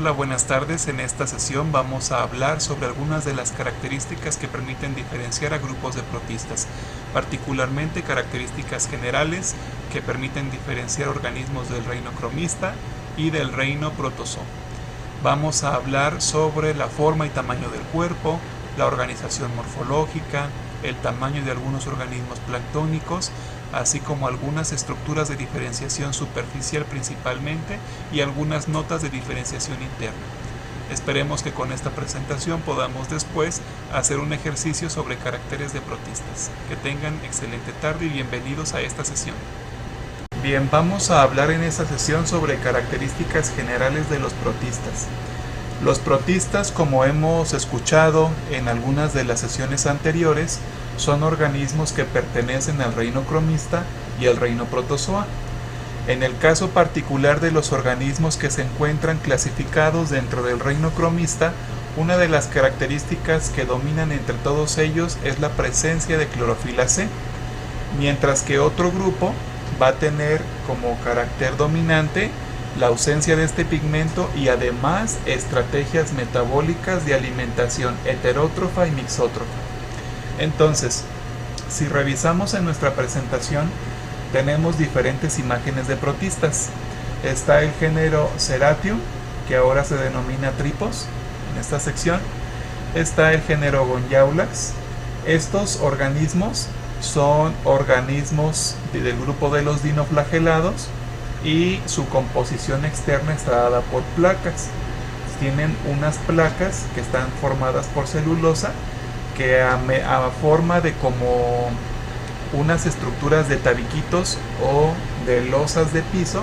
Hola, buenas tardes. En esta sesión vamos a hablar sobre algunas de las características que permiten diferenciar a grupos de protistas, particularmente características generales que permiten diferenciar organismos del reino cromista y del reino protozoo. Vamos a hablar sobre la forma y tamaño del cuerpo, la organización morfológica, el tamaño de algunos organismos planctónicos, así como algunas estructuras de diferenciación superficial principalmente y algunas notas de diferenciación interna. Esperemos que con esta presentación podamos después hacer un ejercicio sobre caracteres de protistas. Que tengan excelente tarde y bienvenidos a esta sesión. Bien, vamos a hablar en esta sesión sobre características generales de los protistas. Los protistas, como hemos escuchado en algunas de las sesiones anteriores, son organismos que pertenecen al reino cromista y al reino protozoa. En el caso particular de los organismos que se encuentran clasificados dentro del reino cromista, una de las características que dominan entre todos ellos es la presencia de clorofila C, mientras que otro grupo va a tener como carácter dominante la ausencia de este pigmento y además estrategias metabólicas de alimentación heterótrofa y mixótrofa. Entonces, si revisamos en nuestra presentación, tenemos diferentes imágenes de protistas. Está el género Ceratium, que ahora se denomina Tripos, en esta sección. Está el género Gonjaulax. Estos organismos son organismos del grupo de los dinoflagelados y su composición externa está dada por placas. Tienen unas placas que están formadas por celulosa que a forma de como unas estructuras de tabiquitos o de losas de piso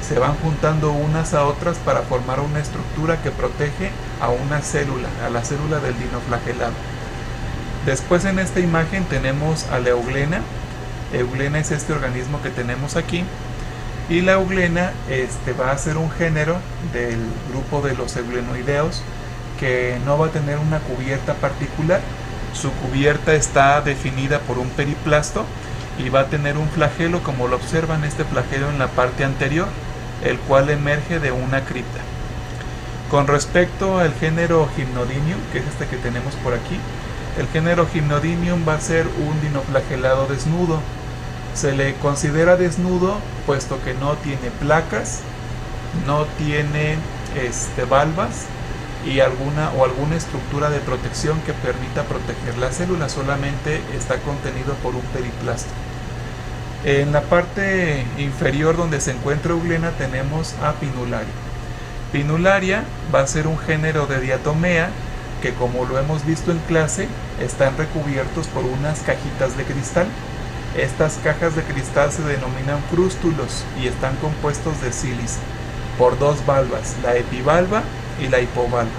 se van juntando unas a otras para formar una estructura que protege a una célula, a la célula del dinoflagelado. Después en esta imagen tenemos a la euglena. Euglena es este organismo que tenemos aquí. Y la euglena va a ser un género del grupo de los eulenoideos que no va a tener una cubierta particular. Su cubierta está definida por un periplasto y va a tener un flagelo, como lo observan, este flagelo en la parte anterior, el cual emerge de una cripta. Con respecto al género Hypnodinium, que es este que tenemos por aquí, el género Hypnodinium va a ser un dinoflagelado desnudo. Se le considera desnudo puesto que no tiene placas, no tiene valvas y alguna estructura de protección que permita proteger la célula, solamente está contenido por un periplasto. En la parte inferior donde se encuentra euglena tenemos a Pinularia. Pinularia va a ser un género de diatomea que, como lo hemos visto en clase, están recubiertos por unas cajitas de cristal. Estas cajas de cristal se denominan frústulos y están compuestos de sílice por dos valvas, la epivalva y la hipovalva.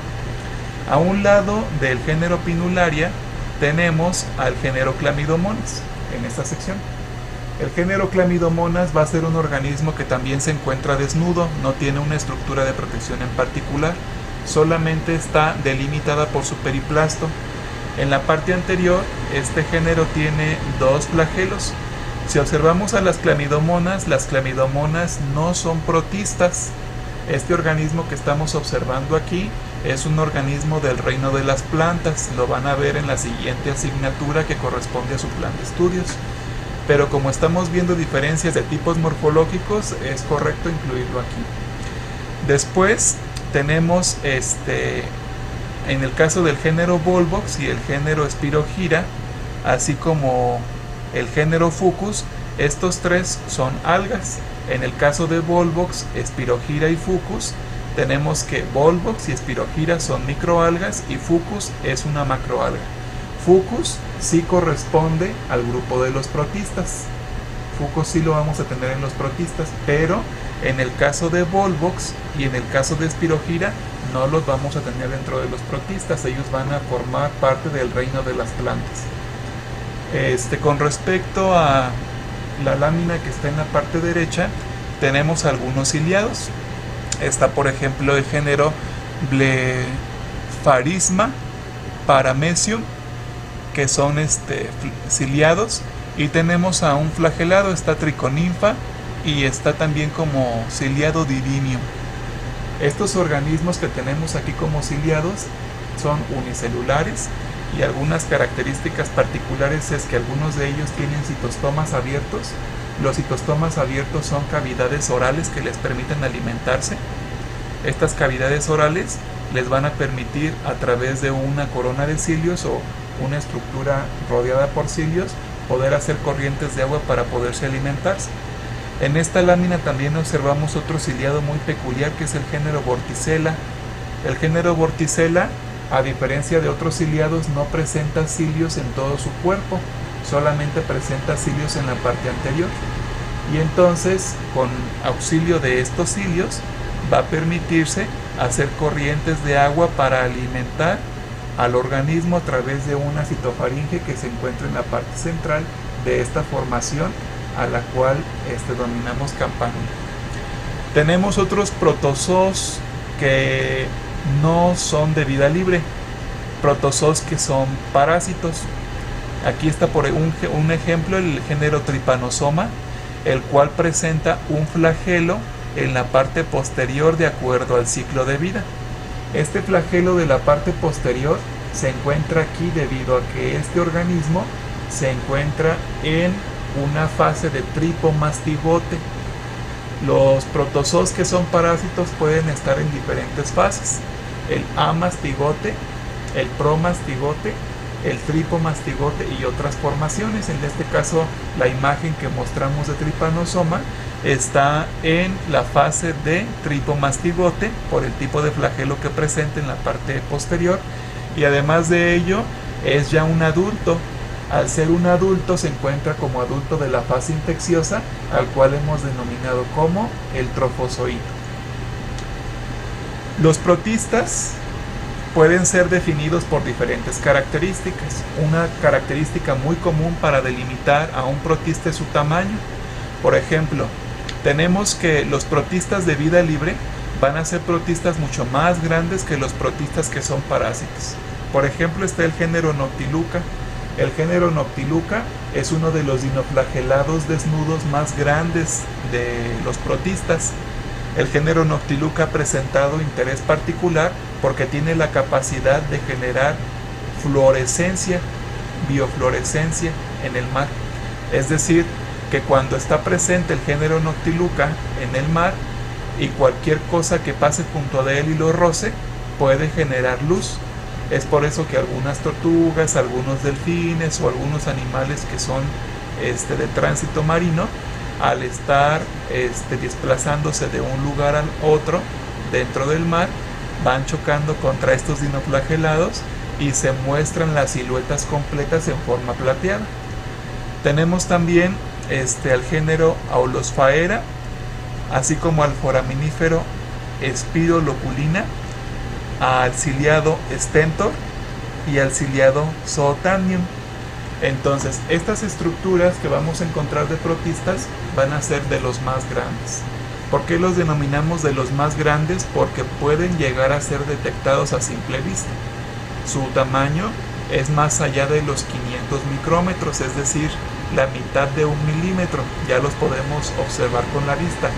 A un lado del género Pinularia tenemos al género Chlamydomonas en esta sección. El género Chlamydomonas va a ser un organismo que también se encuentra desnudo, no tiene una estructura de protección en particular, solamente está delimitada por su periplasto. En la parte anterior, este género tiene dos flagelos. Si observamos a las clamidomonas no son protistas. Este organismo que estamos observando aquí es un organismo del reino de las plantas. Lo van a ver en la siguiente asignatura que corresponde a su plan de estudios. Pero como estamos viendo diferencias de tipos morfológicos, es correcto incluirlo aquí. Después tenemos en el caso del género Volvox y el género Spirogyra, así como el género Fucus, estos tres son algas. En el caso de Volvox, Spirogyra y Fucus, tenemos que Volvox y Spirogyra son microalgas y Fucus es una macroalga. Fucus sí corresponde al grupo de los protistas. Fucus sí lo vamos a tener en los protistas, pero en el caso de Volvox y en el caso de Spirogyra no los vamos a tener dentro de los protistas, ellos van a formar parte del reino de las plantas. Con respecto a la lámina que está en la parte derecha, tenemos algunos ciliados. Está por ejemplo el género Blepharisma paramecium, que son ciliados, y tenemos a un flagelado, está Triconinfa y está también como ciliado Didinium. Estos organismos que tenemos aquí como ciliados son unicelulares y algunas características particulares es que algunos de ellos tienen citostomas abiertos. Los citostomas abiertos son cavidades orales que les permiten alimentarse. Estas cavidades orales les van a permitir, a través de una corona de cilios o una estructura rodeada por cilios, poder hacer corrientes de agua para poderse alimentarse. En esta lámina también observamos otro ciliado muy peculiar, que es el género Vorticella. El género Vorticella, a diferencia de otros ciliados, no presenta cilios en todo su cuerpo, solamente presenta cilios en la parte anterior. Y entonces, con auxilio de estos cilios, va a permitirse hacer corrientes de agua para alimentar al organismo a través de una citofaringe que se encuentra en la parte central de esta formación, a la cual denominamos campanula. Tenemos otros protozoos que no son de vida libre, protozoos que son parásitos. Aquí está por un ejemplo el género Trypanosoma, el cual presenta un flagelo en la parte posterior de acuerdo al ciclo de vida. Este flagelo de la parte posterior se encuentra aquí debido a que este organismo se encuentra en una fase de tripomastigote. Los protozoos que son parásitos pueden estar en diferentes fases: el amastigote, el promastigote, el tripomastigote y otras formaciones. En este caso, la imagen que mostramos de Trypanosoma está en la fase de tripomastigote por el tipo de flagelo que presenta en la parte posterior, y además de ello es ya un adulto. Al ser un adulto se encuentra como adulto de la fase infecciosa, al cual hemos denominado como el trofozoito. Los protistas pueden ser definidos por diferentes características. Una característica muy común para delimitar a un protista es su tamaño. Por ejemplo, tenemos que los protistas de vida libre van a ser protistas mucho más grandes que los protistas que son parásitos. Por ejemplo, está el género Noctiluca. El género Noctiluca es uno de los dinoflagelados desnudos más grandes de los protistas. El género Noctiluca ha presentado interés particular porque tiene la capacidad de generar fluorescencia, biofluorescencia en el mar. Es decir, que cuando está presente el género Noctiluca en el mar y cualquier cosa que pase junto a él y lo roce, puede generar luz. Es por eso que algunas tortugas, algunos delfines o algunos animales que son de tránsito marino, al estar desplazándose de un lugar al otro dentro del mar, van chocando contra estos dinoflagelados y se muestran las siluetas completas en forma plateada. Tenemos también al género Aulosfaera, así como al foraminífero Spiroloculina, al ciliado Stentor y al ciliado Zootamnium. Entonces, estas estructuras que vamos a encontrar de protistas van a ser de los más grandes. ¿Por qué los denominamos de los más grandes? Porque pueden llegar a ser detectados a simple vista. Su tamaño es más allá de los 500 micrómetros, es decir, la mitad de 1 milímetro. Ya los podemos observar con la vista.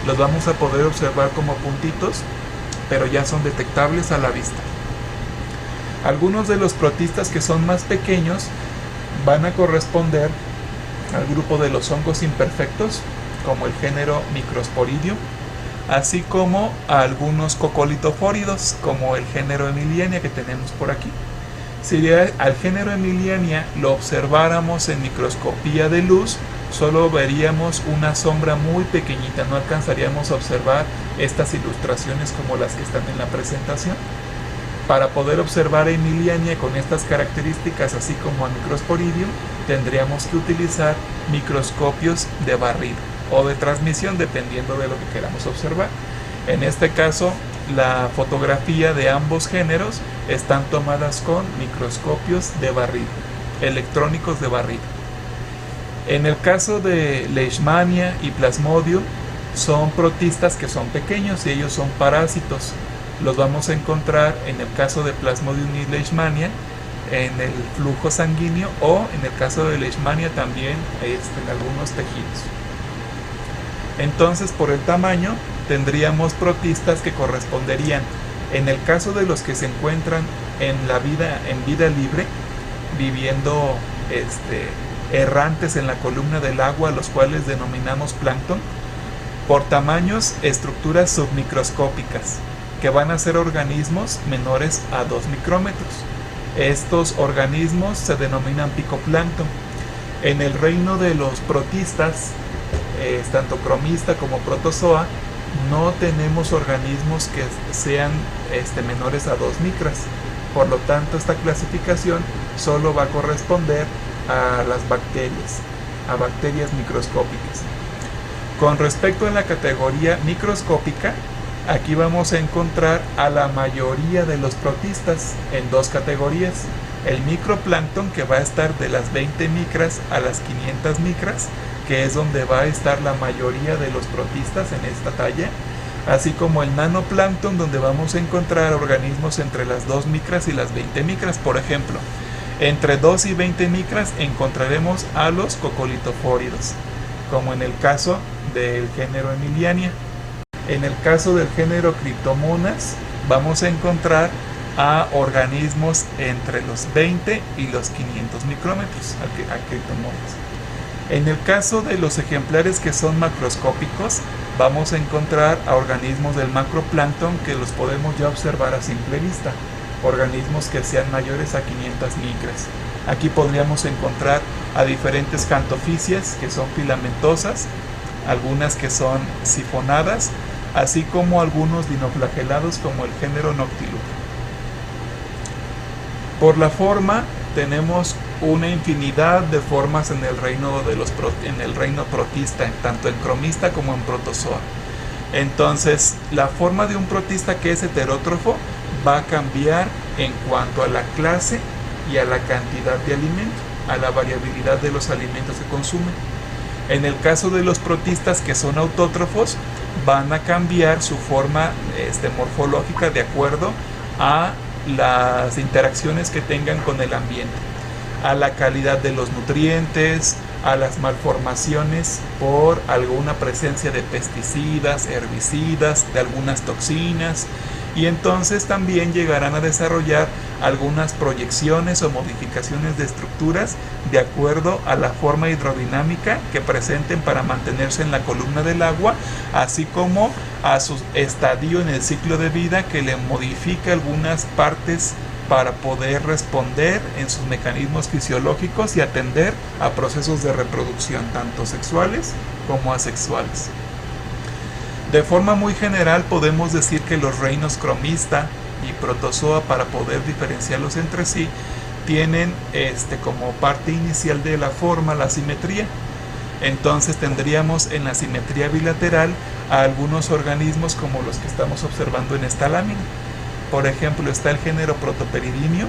Los vamos a poder observar como puntitos, pero ya son detectables a la vista. Algunos de los protistas que son más pequeños van a corresponder al grupo de los hongos imperfectos, como el género Microsporidium, así como a algunos cocolitofóridos, como el género Emiliania que tenemos por aquí. Si al género Emiliania lo observáramos en microscopía de luz, solo veríamos una sombra muy pequeñita, no alcanzaríamos a observar estas ilustraciones como las que están en la presentación. Para poder observar a Emiliania con estas características, así como a Microsporidium, tendríamos que utilizar microscopios de barrido o de transmisión, dependiendo de lo que queramos observar. En este caso, la fotografía de ambos géneros están tomadas con microscopios de barrido, electrónicos de barrido. En el caso de Leishmania y Plasmodium, son protistas que son pequeños y ellos son parásitos. Los vamos a encontrar en el caso de Plasmodium y Leishmania en el flujo sanguíneo, o en el caso de Leishmania también en algunos tejidos. Entonces, por el tamaño tendríamos protistas que corresponderían, en el caso de los que se encuentran en vida libre, viviendo errantes en la columna del agua, los cuales denominamos plancton, por tamaños, estructuras submicroscópicas, que van a ser organismos menores a 2 micrómetros. Estos organismos se denominan picoplancton. En el reino de los protistas, tanto cromista como protozoa, no tenemos organismos que sean menores a 2 micras. Por lo tanto, esta clasificación solo va a corresponder a las bacterias, a bacterias microscópicas. Con respecto a la categoría microscópica, aquí vamos a encontrar a la mayoría de los protistas en 2 categorías. El microplancton, que va a estar de las 20 micras a las 500 micras, que es donde va a estar la mayoría de los protistas en esta talla, así como el nanoplancton, donde vamos a encontrar organismos entre las 2 micras y las 20 micras. Por ejemplo, entre 2 y 20 micras encontraremos a los coccolithophoridos, como en el caso del género Emiliania. En el caso del género Cryptomonas, vamos a encontrar a organismos entre los 20 y los 500 micrómetros, a Cryptomonas. En el caso de los ejemplares que son macroscópicos, vamos a encontrar a organismos del macroplancton que los podemos ya observar a simple vista, organismos que sean mayores a 500 micras. Aquí podríamos encontrar a diferentes cantofisias que son filamentosas, algunas que son sifonadas, así como algunos dinoflagelados como el género Noctiluca. Por la forma, tenemos una infinidad de formas en el reino protista, tanto en cromista como en protozoa. Entonces, la forma de un protista que es heterótrofo va a cambiar en cuanto a la clase y a la cantidad de alimento, a la variabilidad de los alimentos que consumen. En el caso de los protistas que son autótrofos, van a cambiar su forma morfológica de acuerdo a las interacciones que tengan con el ambiente, a la calidad de los nutrientes, a las malformaciones por alguna presencia de pesticidas, herbicidas, de algunas toxinas, y entonces también llegarán a desarrollar algunas proyecciones o modificaciones de estructuras de acuerdo a la forma hidrodinámica que presenten para mantenerse en la columna del agua, así como a su estadio en el ciclo de vida, que le modifica algunas partes para poder responder en sus mecanismos fisiológicos y atender a procesos de reproducción, tanto sexuales como asexuales. De forma muy general podemos decir que los reinos cromista y protozoa, para poder diferenciarlos entre sí, tienen como parte inicial de la forma la simetría. Entonces tendríamos en la simetría bilateral a algunos organismos como los que estamos observando en esta lámina. Por ejemplo, está el género Protoperidinium,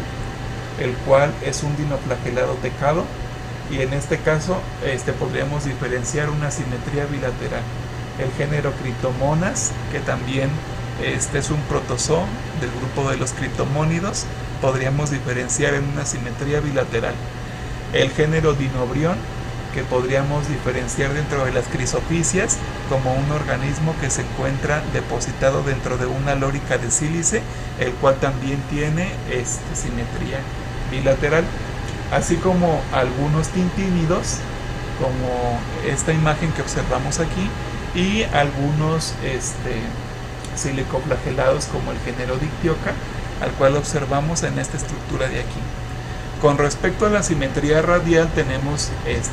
el cual es un dinoflagelado tecado, y en este caso podríamos diferenciar una simetría bilateral. El género Cryptomonas, que también es un protozoo del grupo de los criptomónidos, podríamos diferenciar en una simetría bilateral. El género Dinobrión, que podríamos diferenciar dentro de las crisopicias como un organismo que se encuentra depositado dentro de una lórica de sílice, el cual también tiene simetría bilateral, así como algunos tintínidos, como esta imagen que observamos aquí, y algunos silicoflagelados como el género Dictyocha, al cual observamos en esta estructura de aquí. Con respecto a la simetría radial, tenemos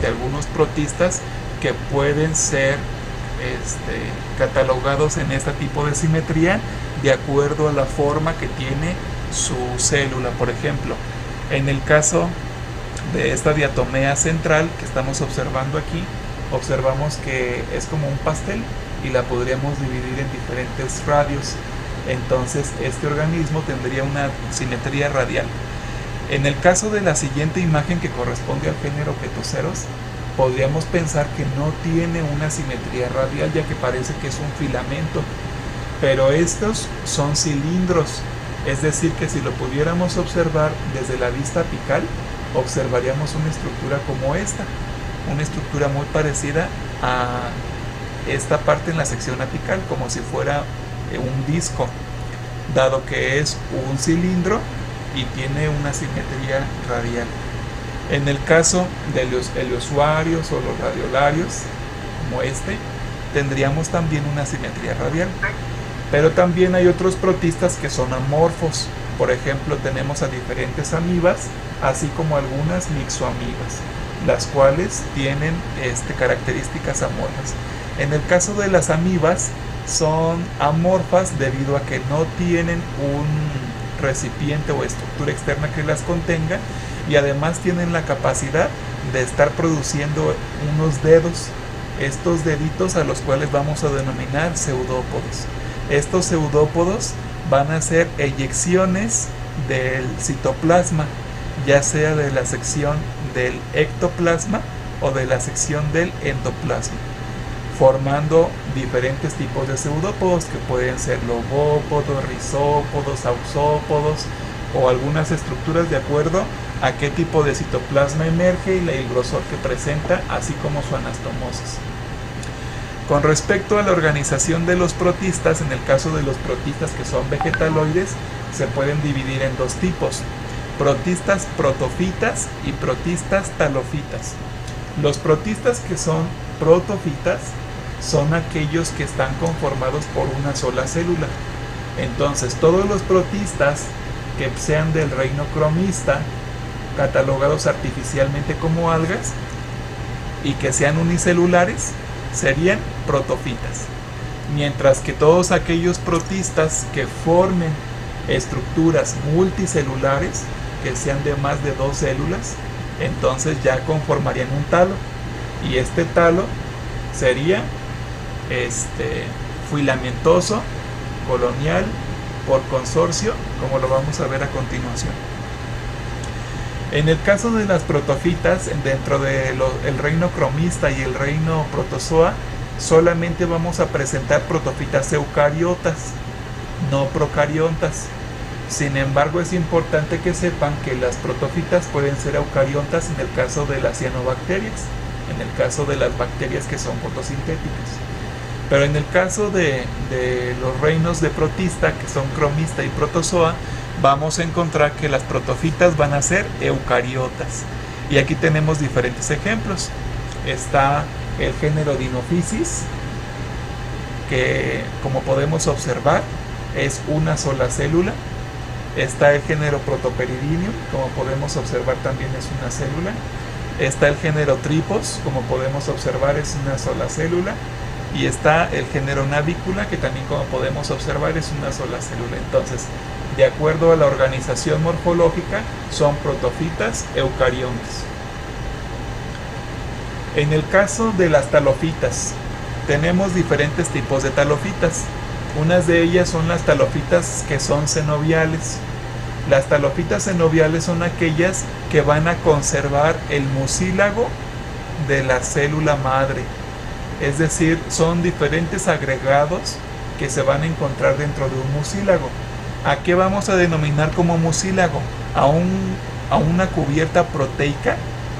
algunos protistas que pueden ser catalogados en este tipo de simetría de acuerdo a la forma que tiene su célula. Por ejemplo, en el caso de esta diatomea central que estamos observando aquí, observamos que es como un pastel y la podríamos dividir en diferentes radios. Entonces este organismo tendría una simetría radial. En el caso de la siguiente imagen, que corresponde al género Petoceros, podríamos pensar que no tiene una simetría radial, ya que parece que es un filamento, pero estos son cilindros, es decir que si lo pudiéramos observar desde la vista apical, observaríamos una estructura como esta, una estructura muy parecida esta parte en la sección apical como si fuera un disco, dado que es un cilindro y tiene una simetría radial. En el caso de los heliosuarios o los radiolarios, como este, tendríamos también una simetría radial. Pero también hay otros protistas que son amorfos. Por ejemplo, tenemos a diferentes amibas, así como algunas mixoamibas, las cuales tienen características amorfas. En el caso de las amibas, son amorfas debido a que no tienen un recipiente o estructura externa que las contenga, y además tienen la capacidad de estar produciendo unos dedos, estos deditos a los cuales vamos a denominar pseudópodos. Estos pseudópodos van a ser eyecciones del citoplasma, ya sea de la sección del ectoplasma o de la sección del endoplasma, formando diferentes tipos de pseudópodos que pueden ser lobópodos, rizópodos, auxópodos o algunas estructuras de acuerdo a qué tipo de citoplasma emerge y el grosor que presenta, así como su anastomosis. Con respecto a la organización de los protistas, en el caso de los protistas que son vegetaloides, se pueden dividir en dos tipos: protistas protofitas y protistas talofitas. Los protistas que son protofitas son aquellos que están conformados por una sola célula. Entonces, todos los protistas que sean del reino cromista, catalogados artificialmente como algas, y que sean unicelulares, serían protofitas. Mientras que todos aquellos protistas que formen estructuras multicelulares, que sean de más de 2 células, entonces ya conformarían un talo. Y este talo sería filamentoso, colonial, por consorcio, como lo vamos a ver a continuación. En el caso de las protofitas, dentro del reino cromista y el reino protozoa, solamente vamos a presentar protofitas eucariotas, no procariontas. Sin embargo, es importante que sepan que las protofitas pueden ser eucariontas en el caso de las cianobacterias, en el caso de las bacterias que son fotosintéticas. Pero en el caso de los reinos de protista, que son cromista y protozoa, vamos a encontrar que las protofitas van a ser eucariotas. Y aquí tenemos diferentes ejemplos. Está el género Dinophysis, que como podemos observar es una sola célula. Está el género Protoperidinium, como podemos observar también es una célula. Está el género Tripos, como podemos observar es una sola célula. Y está el género Navicula, que también como podemos observar es una sola célula. Entonces, de acuerdo a la organización morfológica, son protofitas eucariontes. En el caso de las talofitas, tenemos diferentes tipos de talofitas. Unas de ellas son las talofitas que son cenobiales. Las talofitas cenobiales son aquellas que van a conservar el mucílago de la célula madre. Es decir, son diferentes agregados que se van a encontrar dentro de un mucílago. ¿A qué vamos a denominar como mucílago? A una cubierta proteica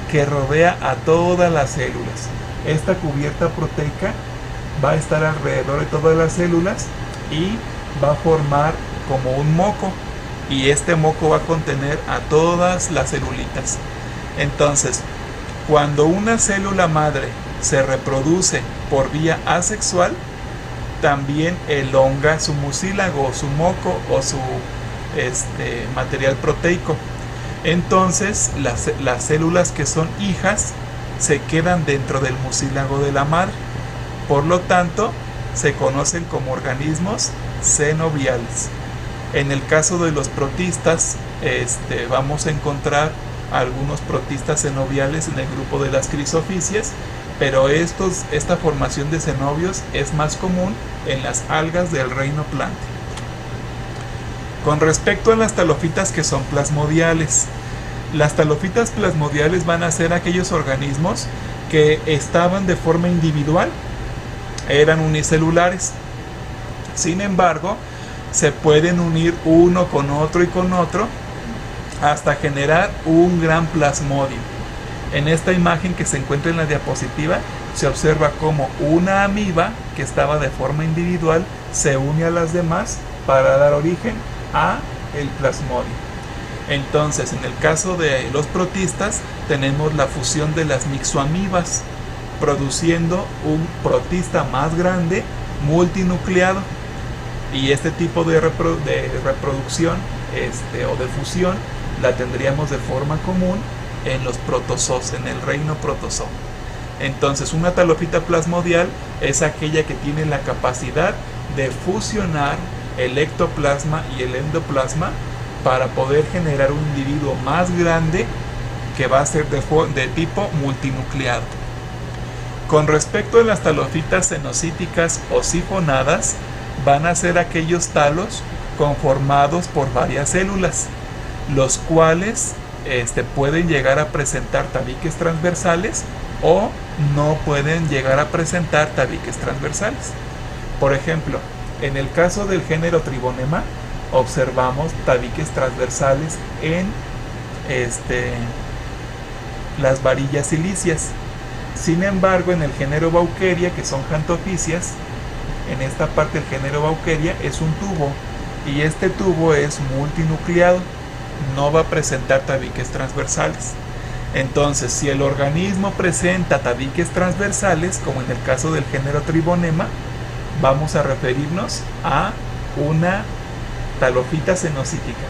que rodea a todas las células. Esta cubierta proteica va a estar alrededor de todas las células y va a formar como un moco, y este moco va a contener a todas las celulitas. Entonces, cuando una célula madre se reproduce por vía asexual, también elonga su mucílago, su moco o su material proteico. Entonces las células que son hijas se quedan dentro del mucílago de la madre. Por lo tanto, se conocen como organismos cenobiales. En el caso de los protistas, vamos a encontrar algunos protistas cenobiales en el grupo de las crisofícies, pero esta formación de cenobios es más común en las algas del reino Plantae. Con respecto a las talofitas que son plasmodiales, las talofitas plasmodiales van a ser aquellos organismos que estaban de forma individual, eran unicelulares. Sin embargo, se pueden unir uno con otro y con otro hasta generar un gran plasmodio. En esta imagen que se encuentra en la diapositiva se observa como una amiba que estaba de forma individual se une a las demás para dar origen a el plasmodio. Entonces, en el caso de los protistas, tenemos la fusión de las mixoamibas, produciendo un protista más grande, multinucleado. Y este tipo de reproducción o de fusión la tendríamos de forma común en los protozoos, en el reino protozoo. Entonces, una talofita plasmodial es aquella que tiene la capacidad de fusionar el ectoplasma y el endoplasma para poder generar un individuo más grande que va a ser de tipo multinucleado. Con respecto a las talofitas cenocíticas o sifonadas, van a ser aquellos talos conformados por varias células, los cuales pueden llegar a presentar tabiques transversales o no pueden llegar a presentar tabiques transversales. Por ejemplo, en el caso del género Tribonema, observamos tabiques transversales en las varillas silíceas. Sin embargo, en el género Baukeria, que son jantofisias, en esta parte del género Baukeria es un tubo, y este tubo es multinucleado, no va a presentar tabiques transversales. Entonces, si el organismo presenta tabiques transversales, como en el caso del género Tribonema, vamos a referirnos a una talofita cenocítica.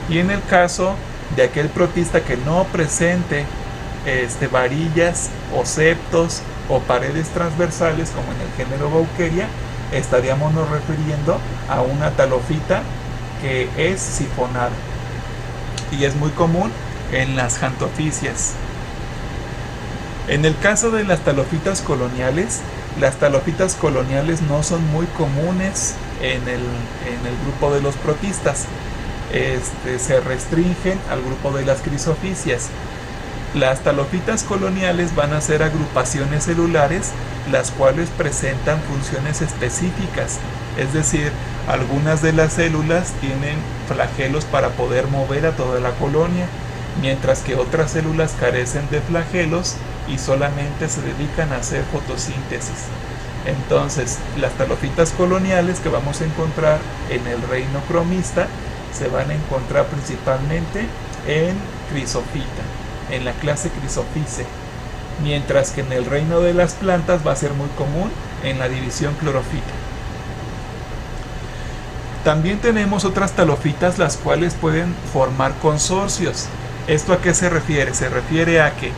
Y en el caso de aquel protista que no presente varillas o septos o paredes transversales, como en el género Baukeria, estaríamos nos refiriendo a una talofita que es sifonada, y es muy común en las jantofisias. En el caso de las talofitas coloniales no son muy comunes en el grupo de los protistas. Se restringen al grupo de las crisofisias. Las talofitas coloniales van a ser agrupaciones celulares, las cuales presentan funciones específicas, es decir, algunas de las células tienen flagelos para poder mover a toda la colonia, mientras que otras células carecen de flagelos y solamente se dedican a hacer fotosíntesis. Entonces, las talofitas coloniales que vamos a encontrar en el reino cromista se van a encontrar principalmente en Chrysophyta, en la clase Chrysophyce, mientras que en el reino de las plantas va a ser muy común en la división Chlorophyta. También tenemos otras talofitas las cuales pueden formar consorcios. ¿Esto a qué se refiere? Se refiere a que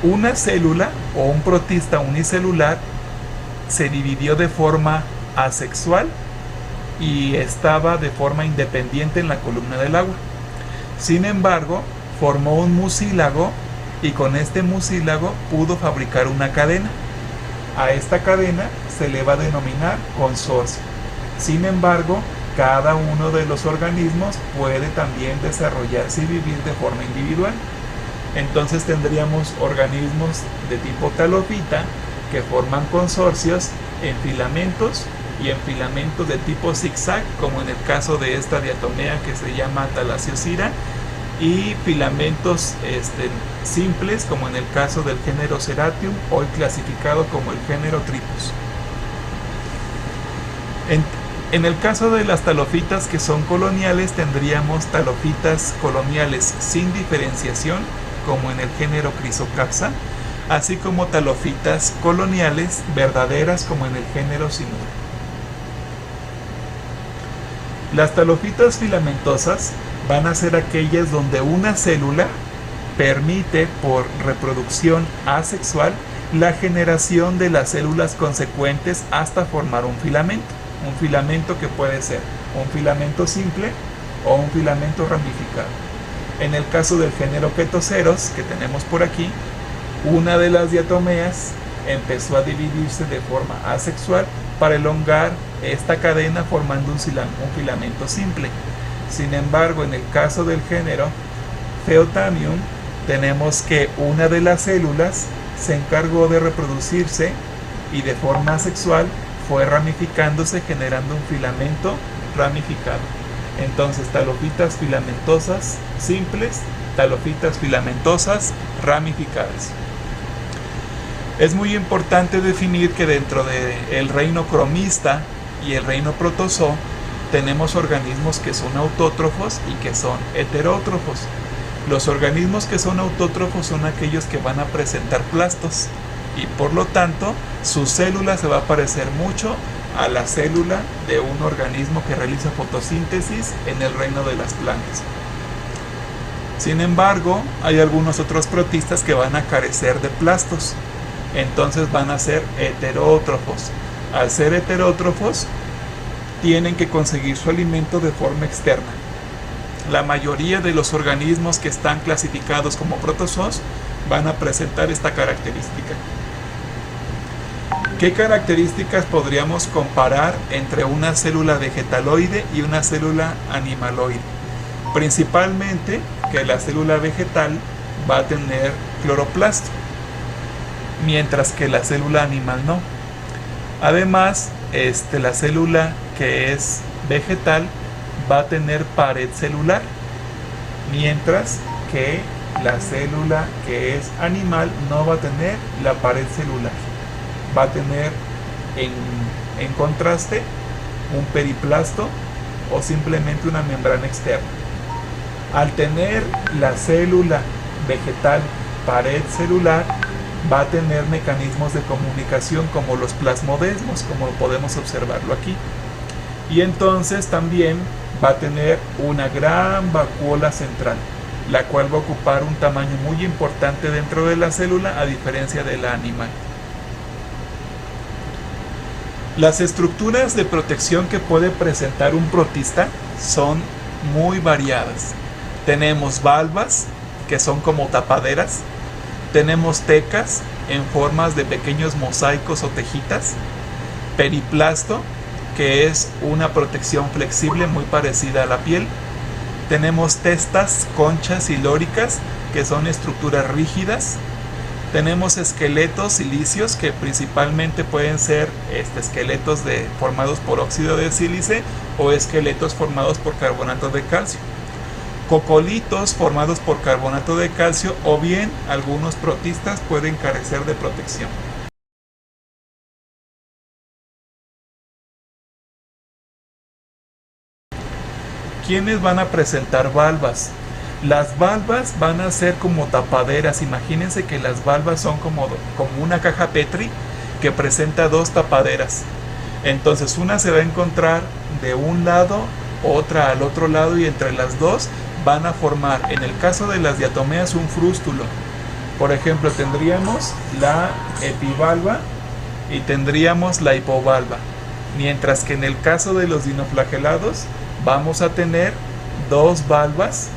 una célula o un protista unicelular se dividió de forma asexual y estaba de forma independiente en la columna del agua. Sin embargo, formó un mucílago y con este mucílago pudo fabricar una cadena. A esta cadena se le va a denominar consorcio. Sin embargo, cada uno de los organismos puede también desarrollarse y vivir de forma individual. Entonces tendríamos organismos de tipo talofita que forman consorcios en filamentos y en filamentos de tipo zigzag, como en el caso de esta diatomea que se llama Thalassiosira, y filamentos simples, como en el caso del género Ceratium, hoy clasificado como el género Tripus. En el caso de las talofitas que son coloniales, tendríamos talofitas coloniales sin diferenciación, como en el género Chrysocapsa, así como talofitas coloniales verdaderas, como en el género Sinura. Las talofitas filamentosas van a ser aquellas donde una célula permite, por reproducción asexual, la generación de las células consecuentes hasta formar un filamento. Un filamento que puede ser un filamento simple o un filamento ramificado. En el caso del género Ketoceros, que tenemos por aquí, una de las diatomeas empezó a dividirse de forma asexual para elongar esta cadena formando un filamento simple. Sin embargo, en el caso del género Phaeothamnium, tenemos que una de las células se encargó de reproducirse y de forma asexual fue ramificándose, generando un filamento ramificado. Entonces, talofitas filamentosas simples, talofitas filamentosas ramificadas. Es muy importante definir que dentro del reino cromista y el reino protozoo tenemos organismos que son autótrofos y que son heterótrofos. Los organismos que son autótrofos son aquellos que van a presentar plastos y por lo tanto su célula se va a parecer mucho a la célula de un organismo que realiza fotosíntesis en el reino de las plantas. Sin embargo, hay algunos otros protistas que van a carecer de plastos, entonces van a ser heterótrofos. Al ser heterótrofos, tienen que conseguir su alimento de forma externa. La mayoría de los organismos que están clasificados como protozoos van a presentar esta característica. ¿Qué características podríamos comparar entre una célula vegetaloide y una célula animaloide? Principalmente que la célula vegetal va a tener cloroplasto, mientras que la célula animal no. Además, la célula que es vegetal va a tener pared celular, mientras que la célula que es animal no va a tener la pared celular. Va a tener en contraste un periplasto o simplemente una membrana externa. Al tener la célula vegetal pared celular, va a tener mecanismos de comunicación como los plasmodesmos, como podemos observarlo aquí. Y entonces también va a tener una gran vacuola central, la cual va a ocupar un tamaño muy importante dentro de la célula, a diferencia de la animal. Las estructuras de protección que puede presentar un protista son muy variadas. Tenemos valvas, que son como tapaderas. Tenemos tecas en formas de pequeños mosaicos o tejitas. Periplasto, que es una protección flexible muy parecida a la piel. Tenemos testas, conchas y lóricas, que son estructuras rígidas. Tenemos esqueletos silíceos, que principalmente pueden ser esqueletos formados por óxido de sílice o esqueletos formados por carbonato de calcio. Cocolitos formados por carbonato de calcio, o bien algunos protistas pueden carecer de protección. ¿Quiénes van a presentar valvas? Las valvas van a ser como tapaderas. Imagínense que las valvas son como una caja Petri que presenta dos tapaderas. Entonces una se va a encontrar de un lado, otra al otro lado, y entre las dos van a formar, en el caso de las diatomeas, un frústulo. Por ejemplo, tendríamos la epivalva y tendríamos la hipovalva. Mientras que en el caso de los dinoflagelados vamos a tener dos valvas,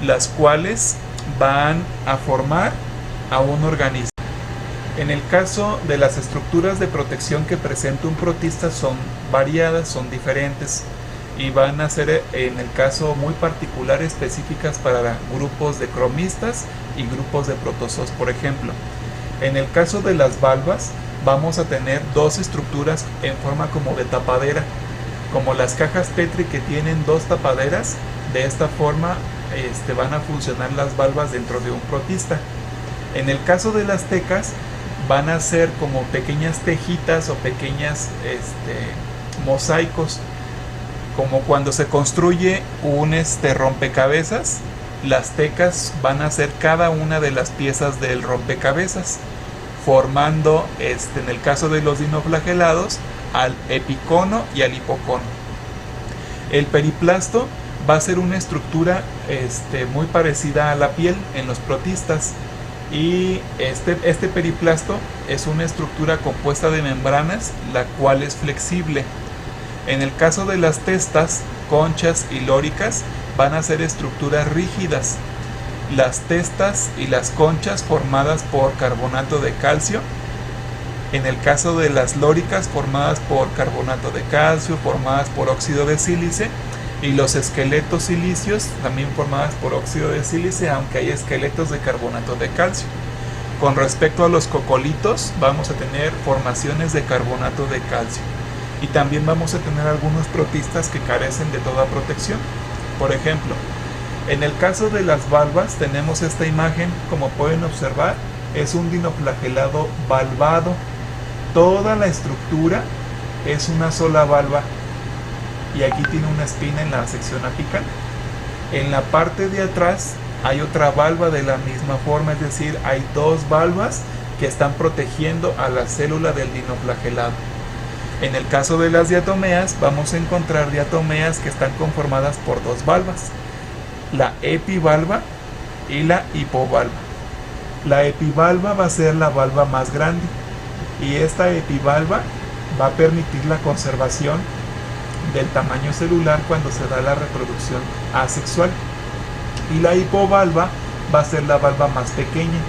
las cuales van a formar a un organismo. En el caso de las estructuras de protección que presenta un protista son variadas, son diferentes y van a ser, en el caso muy particular, específicas para grupos de cromistas y grupos de protozoos. Por ejemplo, en el caso de las valvas vamos a tener dos estructuras en forma como de tapadera, como las cajas Petri que tienen dos tapaderas. De esta forma van a funcionar las valvas dentro de un protista. En el caso de las tecas van a ser como pequeñas tejitas o pequeñas mosaicos, como cuando se construye un rompecabezas. Las tecas van a ser cada una de las piezas del rompecabezas, formando en el caso de los dinoflagelados al epicono y al hipocono. El periplasto va a ser una estructura muy parecida a la piel en los protistas, y este periplasto es una estructura compuesta de membranas, la cual es flexible. En el caso de las testas, conchas y lóricas van a ser estructuras rígidas. Las testas y las conchas formadas por carbonato de calcio. En el caso de las lóricas, formadas por carbonato de calcio, formadas por óxido de sílice. Y los esqueletos silíceos también formadas por óxido de sílice, aunque hay esqueletos de carbonato de calcio. Con respecto a los cocolitos, vamos a tener formaciones de carbonato de calcio. Y también vamos a tener algunos protistas que carecen de toda protección. Por ejemplo, en el caso de las valvas tenemos esta imagen, como pueden observar, es un dinoflagelado valvado. Toda la estructura es una sola valva y aquí tiene una espina en la sección apical. En la parte de atrás hay otra valva de la misma forma, es decir, hay dos valvas que están protegiendo a la célula del dinoflagelado. En el caso de las diatomeas, vamos a encontrar diatomeas que están conformadas por dos valvas, la epivalva y la hipovalva. La epivalva va a ser la valva más grande y esta epivalva va a permitir la conservación del tamaño celular cuando se da la reproducción asexual, y la hipovalva va a ser la valva más pequeña.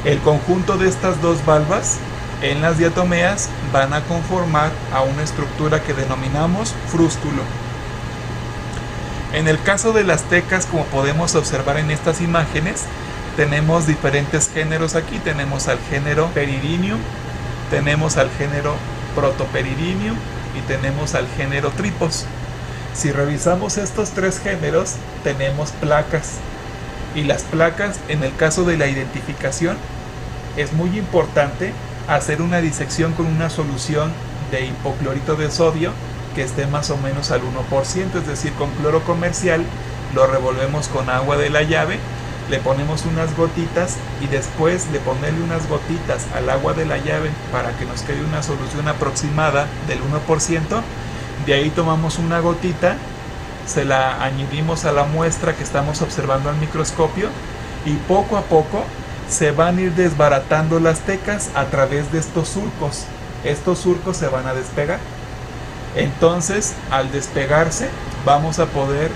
El conjunto de estas dos valvas en las diatomeas van a conformar a una estructura que denominamos frústulo. En el caso de las tecas, como podemos observar en estas imágenes, tenemos diferentes géneros aquí. Tenemos al género Peridinium, tenemos al género Protoperidinium y tenemos al género Tripos. Si revisamos estos tres géneros, tenemos placas. Y las placas, en el caso de la identificación, es muy importante hacer una disección con una solución de hipoclorito de sodio que esté más o menos al 1%, es decir, con cloro comercial. Lo revolvemos con agua de la llave, le ponemos unas gotitas y después de ponerle unas gotitas al agua de la llave para que nos quede una solución aproximada del 1%, de ahí tomamos una gotita, se la añadimos a la muestra que estamos observando al microscopio y poco a poco se van a ir desbaratando las tecas a través de estos surcos. Estos surcos se van a despegar. Entonces, al despegarse, vamos a poder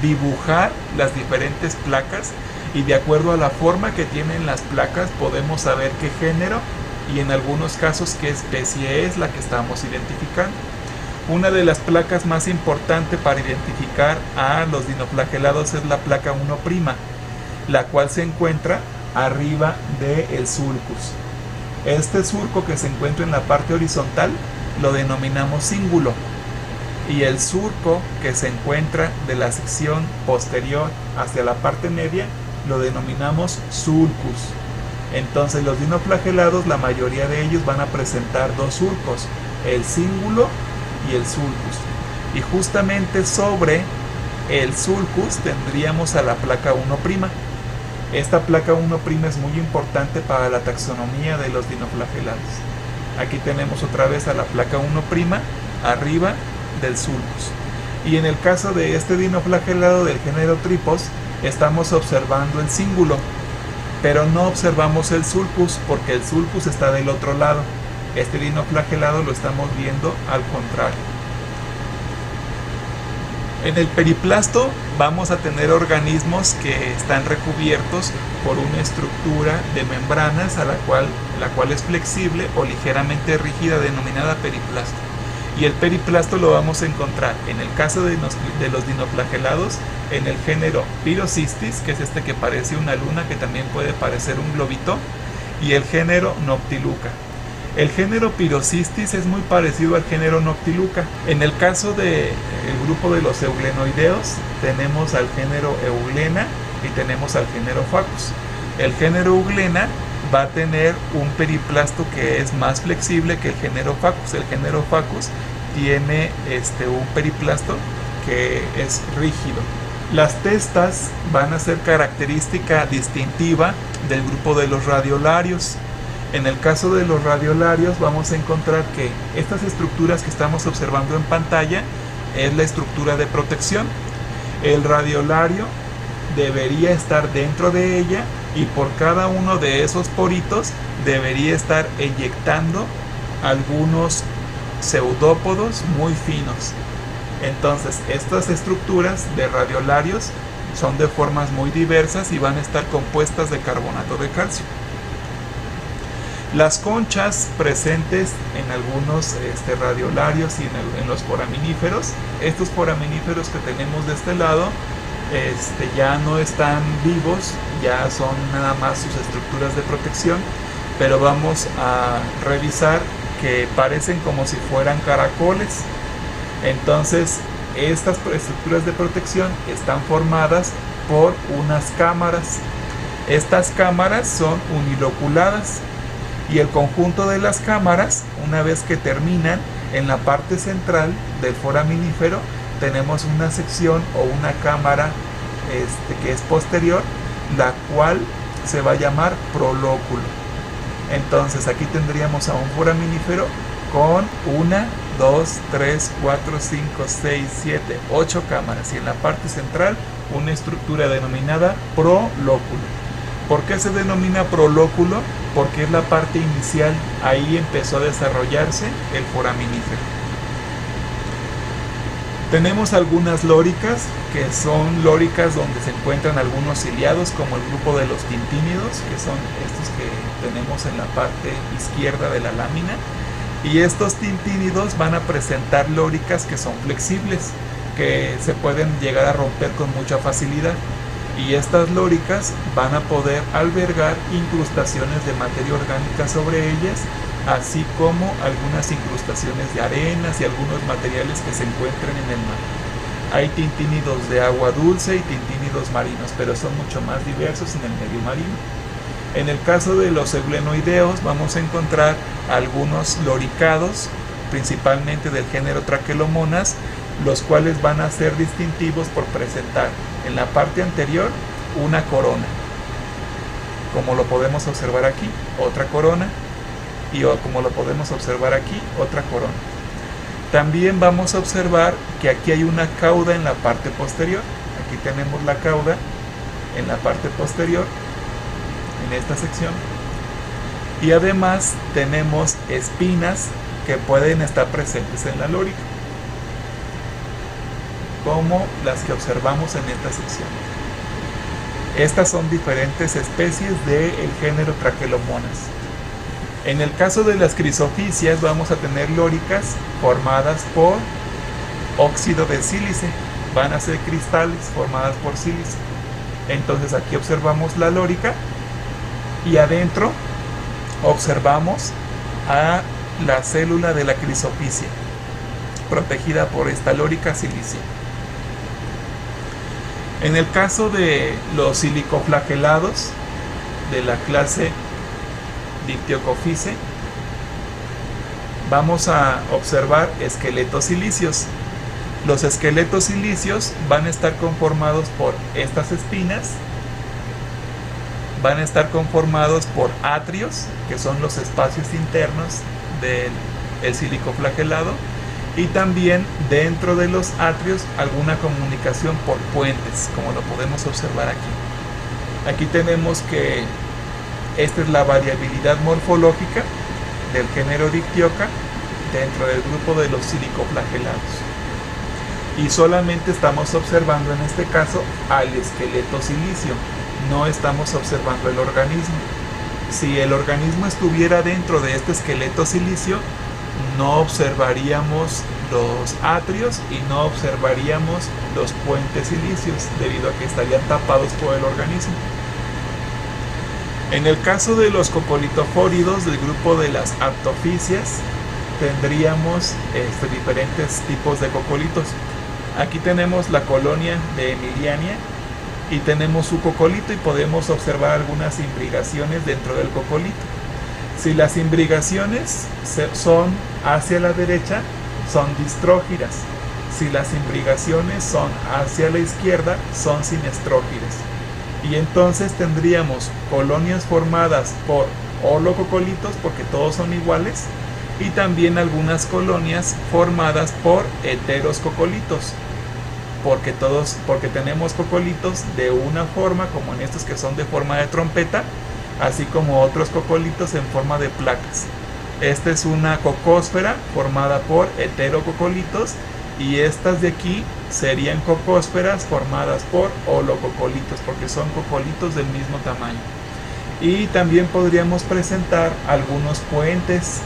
dibujar las diferentes placas y de acuerdo a la forma que tienen las placas podemos saber qué género y en algunos casos qué especie es la que estamos identificando. Una de las placas más importantes para identificar a los dinoflagelados es la placa 1', la cual se encuentra arriba del sulcus. Este surco que se encuentra en la parte horizontal lo denominamos cíngulo y el surco que se encuentra de la sección posterior hacia la parte media lo denominamos sulcus. Entonces los dinoflagelados, la mayoría de ellos van a presentar dos surcos, el cíngulo y el sulcus, y justamente sobre el sulcus tendríamos a la placa 1'. Esta placa 1' es muy importante para la taxonomía de los dinoflagelados. Aquí tenemos otra vez a la placa 1' arriba del sulcus. Y en el caso de este dinoflagelado del género Tripos, estamos observando el cíngulo, pero no observamos el sulcus porque el sulcus está del otro lado. Este dinoflagelado lo estamos viendo al contrario. En el periplasto vamos a tener organismos que están recubiertos por una estructura de membranas la cual es flexible o ligeramente rígida, denominada periplasto. Y el periplasto lo vamos a encontrar en el caso de los dinoflagelados en el género Pyrocystis, que es este que parece una luna, que también puede parecer un globito, y el género Noctiluca. El género Pyrocystis es muy parecido al género Noctiluca. En el caso del grupo de los euglenoideos, tenemos al género Euglena y tenemos al género Phacus. El género Euglena va a tener un periplasto que es más flexible que el género Phacus. El género Phacus tiene un periplasto que es rígido. Las testas van a ser característica distintiva del grupo de los radiolarios. En el caso de los radiolarios vamos a encontrar que estas estructuras que estamos observando en pantalla es la estructura de protección. El radiolario debería estar dentro de ella y por cada uno de esos poritos debería estar eyectando algunos pseudópodos muy finos. Entonces estas estructuras de radiolarios son de formas muy diversas y van a estar compuestas de carbonato de calcio. Las conchas presentes en algunos radiolarios y en los foraminíferos, estos foraminíferos que tenemos de este lado, ya no están vivos, ya son nada más sus estructuras de protección, pero vamos a revisar que parecen como si fueran caracoles. Entonces estas estructuras de protección están formadas por unas cámaras. Estas cámaras son uniloculadas y el conjunto de las cámaras, una vez que terminan, en la parte central del foraminífero tenemos una sección o una cámara que es posterior, la cual se va a llamar prolóculo. Entonces aquí tendríamos a un foraminífero con 1, 2, 3, 4, 5, 6, 7, 8 cámaras y en la parte central una estructura denominada prolóculo. ¿Por qué se denomina prolóculo? Porque es la parte inicial, ahí empezó a desarrollarse el foraminífero. Tenemos algunas lóricas, que son lóricas donde se encuentran algunos ciliados, como el grupo de los tintínidos, que son estos que tenemos en la parte izquierda de la lámina. Y estos tintínidos van a presentar lóricas que son flexibles, que se pueden llegar a romper con mucha facilidad. Y estas lóricas van a poder albergar incrustaciones de materia orgánica sobre ellas, así como algunas incrustaciones de arenas y algunos materiales que se encuentren en el mar. Hay tintínidos de agua dulce y tintínidos marinos, pero son mucho más diversos en el medio marino. En el caso de los eulenoideos vamos a encontrar algunos loricados, principalmente del género Trachelomonas, los cuales van a ser distintivos por presentar en la parte anterior una corona, como lo podemos observar aquí, otra corona, y como lo podemos observar aquí, otra corona. También vamos a observar que aquí hay una cauda en la parte posterior. Aquí tenemos la cauda en la parte posterior, en esta sección. Y además tenemos espinas que pueden estar presentes en la lórica, como las que observamos en esta sección. Estas son diferentes especies del género Trachelomonas. En el caso de las crisofisias vamos a tener lóricas formadas por óxido de sílice. Van a ser cristales formadas por sílice. Entonces aquí observamos la lórica y adentro observamos a la célula de la crisofisia, protegida por esta lórica silicia. En el caso de los silicoflagelados de la clase Dictyocophyce, vamos a observar esqueletos silíceos. Los esqueletos silíceos van a estar conformados por estas espinas, van a estar conformados por atrios, que son los espacios internos del silicoflagelado, y también dentro de los atrios alguna comunicación por puentes, como lo podemos observar aquí. Aquí tenemos que esta es la variabilidad morfológica del género Dictyoca dentro del grupo de los silicoflagelados. Y solamente estamos observando en este caso al esqueleto silicio, no estamos observando el organismo. Si el organismo estuviera dentro de este esqueleto silicio, no observaríamos los atrios y no observaríamos los puentes silíceos, debido a que estarían tapados por el organismo. En el caso de los cocolitofóridos del grupo de las aptofisias, tendríamos diferentes tipos de cocolitos. Aquí tenemos la colonia de Emiliania y tenemos su cocolito, y podemos observar algunas imbrigaciones dentro del cocolito. Si las imbrigaciones son hacia la derecha, son distrógiras. Si las imbrigaciones son hacia la izquierda, son sinestrógiras. Y entonces tendríamos colonias formadas por holococolitos, porque todos son iguales, y también algunas colonias formadas por heteroscocolitos, porque tenemos cocolitos de una forma, como en estos que son de forma de trompeta, así como otros cocolitos en forma de placas. Esta es una cocósfera formada por heterococolitos, y estas de aquí serían cocósferas formadas por holococolitos, porque son cocolitos del mismo tamaño. Y también podríamos presentar algunos puentes.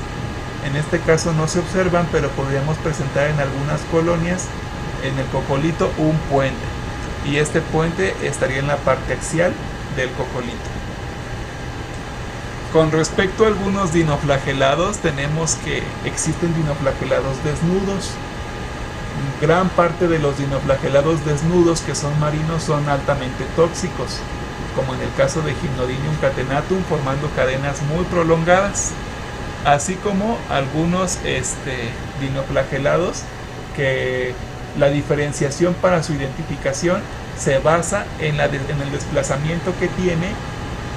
En este caso no se observan, pero podríamos presentar en algunas colonias en el cocolito un puente, y este puente estaría en la parte axial del cocolito. Con respecto a algunos dinoflagelados, tenemos que existen dinoflagelados desnudos. Gran parte de los dinoflagelados desnudos que son marinos son altamente tóxicos, como en el caso de Gymnodinium catenatum, formando cadenas muy prolongadas, así como algunos dinoflagelados que la diferenciación para su identificación se basa en el desplazamiento que tiene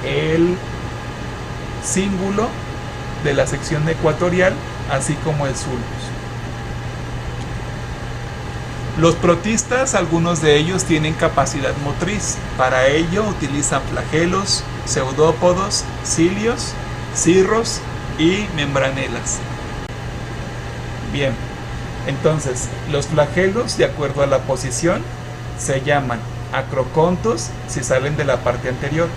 el cíngulo de la sección ecuatorial, así como el sulcus. Los protistas, algunos de ellos tienen capacidad motriz. Para ello utilizan flagelos, pseudópodos, cilios, cirros y membranelas. Bien, entonces los flagelos, de acuerdo a la posición, se llaman acrocontos si salen de la parte anterior,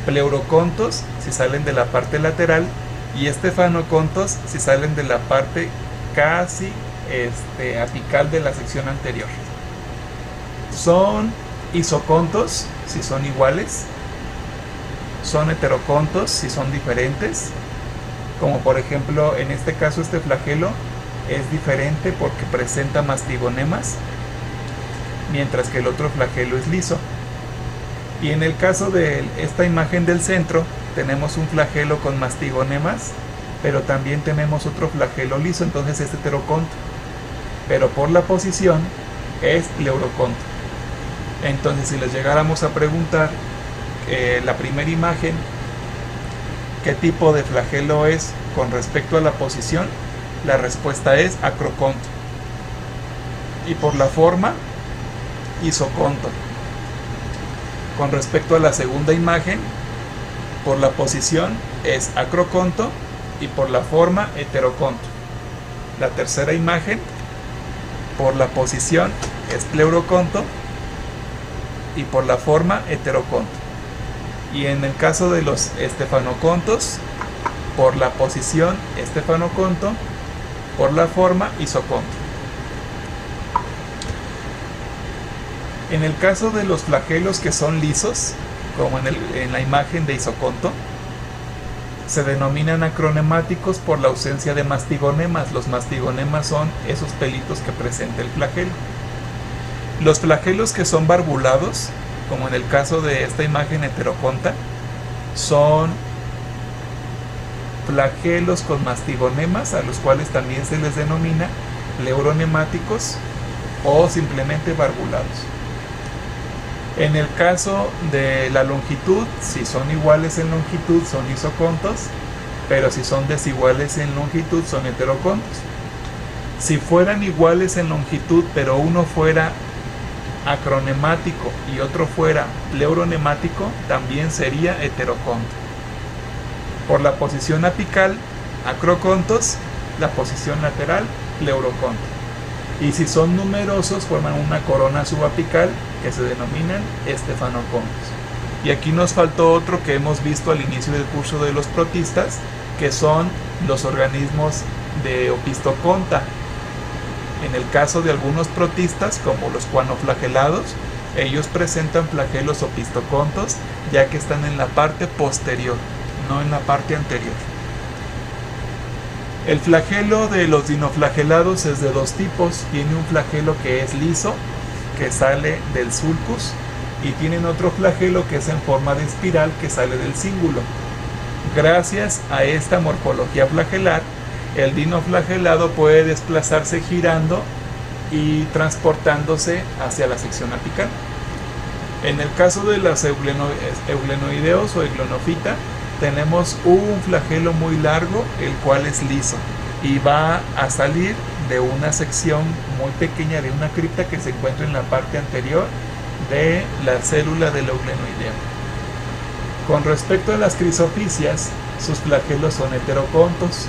pleurocontos si salen de la parte lateral y estefanocontos si salen de la parte casi apical de la sección anterior. Son isocontos si son iguales, son heterocontos si son diferentes, como por ejemplo en este caso este flagelo es diferente porque presenta mastigonemas, mientras que el otro flagelo es liso. Y en el caso de esta imagen del centro tenemos un flagelo con mastigonemas, pero también tenemos otro flagelo liso, entonces es heteroconto, pero por la posición es pleuroconto. Entonces si les llegáramos a preguntar la primera imagen, ¿qué tipo de flagelo es con respecto a la posición? La respuesta es acroconto. Y por la forma, isoconto. Con respecto a la segunda imagen, por la posición es acroconto y por la forma heteroconto. La tercera imagen, por la posición es pleuroconto y por la forma heteroconto. Y en el caso de los estefanocontos, por la posición estefanoconto, por la forma isoconto. En el caso de los flagelos que son lisos, como en la imagen de isoconto, se denominan acronemáticos por la ausencia de mastigonemas. Los mastigonemas son esos pelitos que presenta el flagelo. Los flagelos que son barbulados, como en el caso de esta imagen heteroconta, son flagelos con mastigonemas, a los cuales también se les denomina pleuronemáticos o simplemente barbulados. En el caso de la longitud, si son iguales en longitud son isocontos, pero si son desiguales en longitud son heterocontos. Si fueran iguales en longitud, pero uno fuera acronemático y otro fuera pleuronemático, también sería heteroconto. Por la posición apical, acrocontos, la posición lateral, pleuroconto. Y si son numerosos, forman una corona subapical que se denominan estefanocontos. Y aquí nos faltó otro que hemos visto al inicio del curso de los protistas, que son los organismos de opistoconta. En el caso de algunos protistas, como los cuanoflagelados, ellos presentan flagelos opistocontos, ya que están en la parte posterior, no en la parte anterior. El flagelo de los dinoflagelados es de dos tipos. Tiene un flagelo que es liso, que sale del sulcus, y tienen otro flagelo que es en forma de espiral, que sale del cíngulo. Gracias a esta morfología flagelar, el dinoflagelado puede desplazarse girando y transportándose hacia la sección apical. En el caso de los euglenoideos o eglonofita, tenemos un flagelo muy largo, el cual es liso y va a salir de una sección muy pequeña de una cripta que se encuentra en la parte anterior de la célula del euglenoideo. Con respecto a las crisofisias, sus flagelos son heterocontos.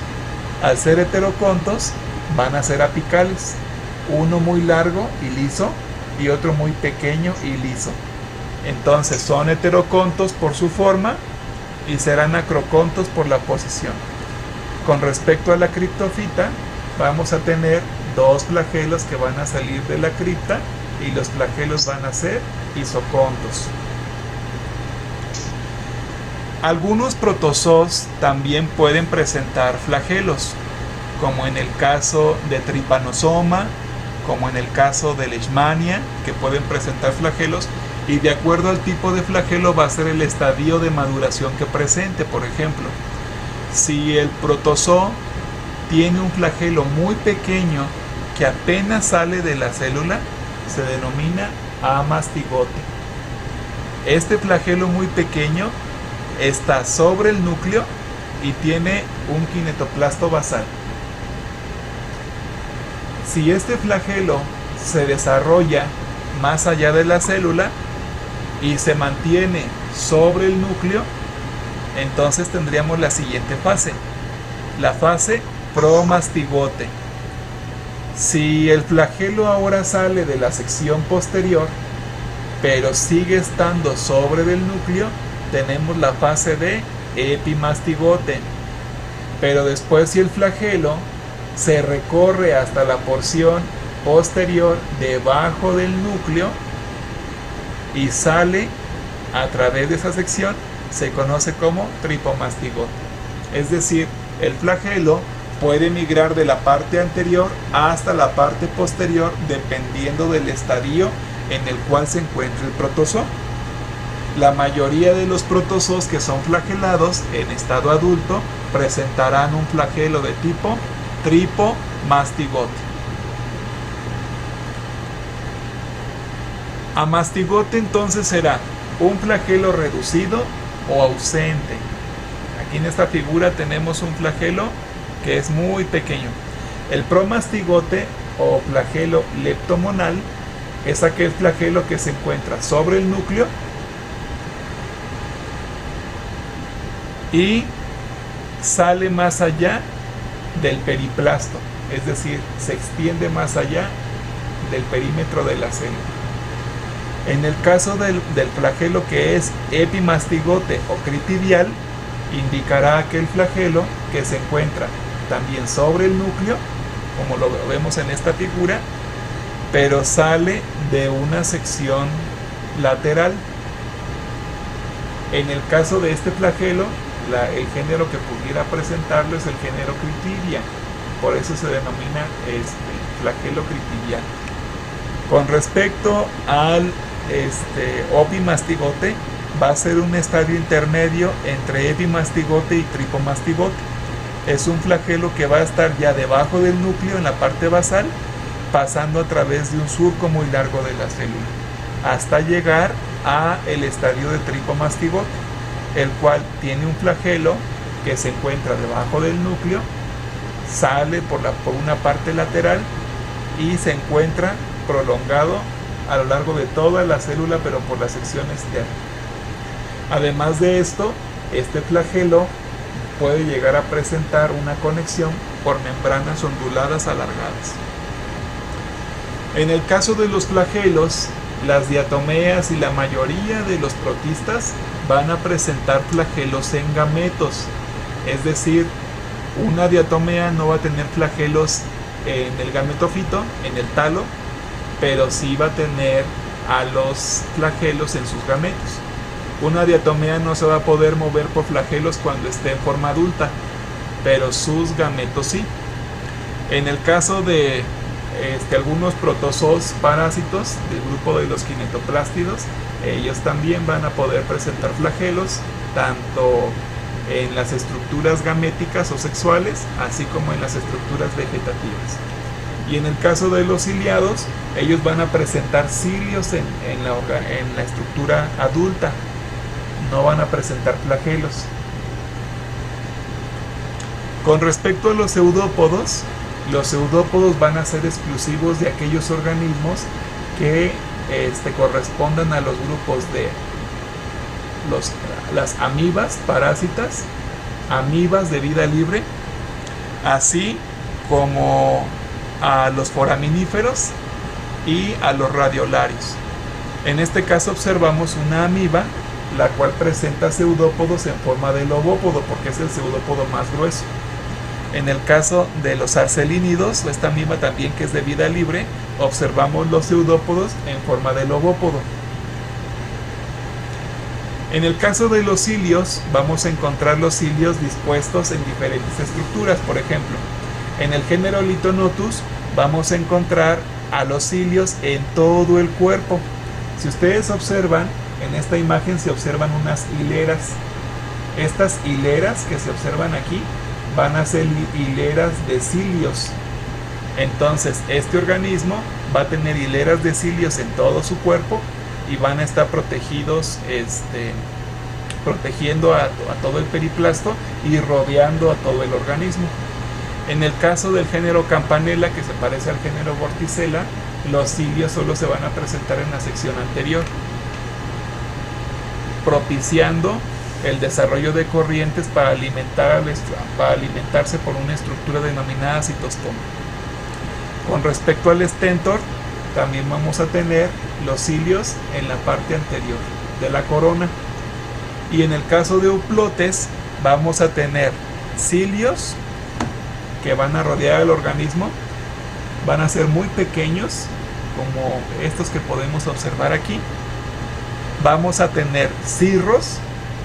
Al ser heterocontos, van a ser apicales, uno muy largo y liso y otro muy pequeño y liso. Entonces son heterocontos por su forma y serán acrocontos por la posición. Con respecto a la criptofita, vamos a tener dos flagelos que van a salir de la cripta y los flagelos van a ser isocontos. Algunos protozoos también pueden presentar flagelos, como en el caso de Trypanosoma, como en el caso de Leishmania, que pueden presentar flagelos, Y de acuerdo al tipo de flagelo va a ser el estadio de maduración que presente. Por ejemplo, si el protozoo tiene un flagelo muy pequeño que apenas sale de la célula, se denomina amastigote. Este flagelo muy pequeño está sobre el núcleo y tiene un kinetoplasto basal. Si este flagelo se desarrolla más allá de la célula y se mantiene sobre el núcleo, entonces tendríamos la siguiente fase, la fase promastigote. Si el flagelo ahora sale de la sección posterior, pero sigue estando sobre del núcleo, tenemos la fase de epimastigote. Pero después, si el flagelo se recorre hasta la porción posterior debajo del núcleo y sale a través de esa sección, se conoce como tripomastigote. Es decir, el flagelo puede migrar de la parte anterior hasta la parte posterior dependiendo del estadio en el cual se encuentre el protozoo. La mayoría de los protozoos que son flagelados en estado adulto presentarán un flagelo de tipo tripomastigote. Amastigote entonces será un flagelo reducido o ausente. Aquí en esta figura tenemos un flagelo que es muy pequeño. El promastigote o flagelo leptomonal es aquel flagelo que se encuentra sobre el núcleo y sale más allá del periplasto, es decir, se extiende más allá del perímetro de la célula. En el caso del flagelo que es epimastigote o critidial, indicará aquel flagelo que se encuentra también sobre el núcleo, como lo vemos en esta figura, pero sale de una sección lateral. En el caso de este flagelo, el género que pudiera presentarlo es el género Critidia, por eso se denomina flagelo critidial. Con respecto al opimastigote, va a ser un estadio intermedio entre epimastigote y tripomastigote. Es un flagelo que va a estar ya debajo del núcleo en la parte basal, pasando a través de un surco muy largo de la célula, hasta llegar a el estadio de tripomastigote, el cual tiene un flagelo que se encuentra debajo del núcleo, sale por una parte lateral y se encuentra prolongado a lo largo de toda la célula, pero por la sección externa. Además de esto, este flagelo puede llegar a presentar una conexión por membranas onduladas alargadas. En el caso de los flagelos, las diatomeas y la mayoría de los protistas van a presentar flagelos en gametos, es decir, una diatomea no va a tener flagelos en el gametofito, en el talo, pero sí va a tener a los flagelos en sus gametos. Una diatomea no se va a poder mover por flagelos cuando esté en forma adulta, pero sus gametos sí. En el caso de algunos protozoos parásitos del grupo de los kinetoplástidos, ellos también van a poder presentar flagelos, tanto en las estructuras gaméticas o sexuales, así como en las estructuras vegetativas. Y en el caso de los ciliados, ellos van a presentar cilios en la estructura adulta, no van a presentar flagelos. Con respecto a los pseudópodos van a ser exclusivos de aquellos organismos que correspondan a los grupos de las amibas parásitas, amibas de vida libre, así como a los foraminíferos y a los radiolarios. En este caso observamos una amiba, la cual presenta pseudópodos en forma de lobópodo, porque es el pseudópodo más grueso. En el caso de los arcelínidos, esta amiba también que es de vida libre, observamos los pseudópodos en forma de lobópodo. En el caso de los cilios, vamos a encontrar los cilios dispuestos en diferentes estructuras. Por ejemplo, en el género Litonotus vamos a encontrar a los cilios en todo el cuerpo, Si ustedes observan, en esta imagen se observan unas hileras. Estas hileras que se observan aquí van a ser hileras de cilios. Entonces, este organismo va a tener hileras de cilios en todo su cuerpo y van a estar protegidos, protegiendo a todo el periplasto y rodeando a todo el organismo. En el caso del género Campanella, que se parece al género Vorticella, los cilios solo se van a presentar en la sección anterior, propiciando el desarrollo de corrientes para alimentarse por una estructura denominada citostoma. Con respecto al stentor, también vamos a tener los cilios en la parte anterior de la corona. Y en el caso de euplotes, vamos a tener cilios que van a rodear el organismo. Van a ser muy pequeños, como estos que podemos observar aquí. Vamos a tener cirros,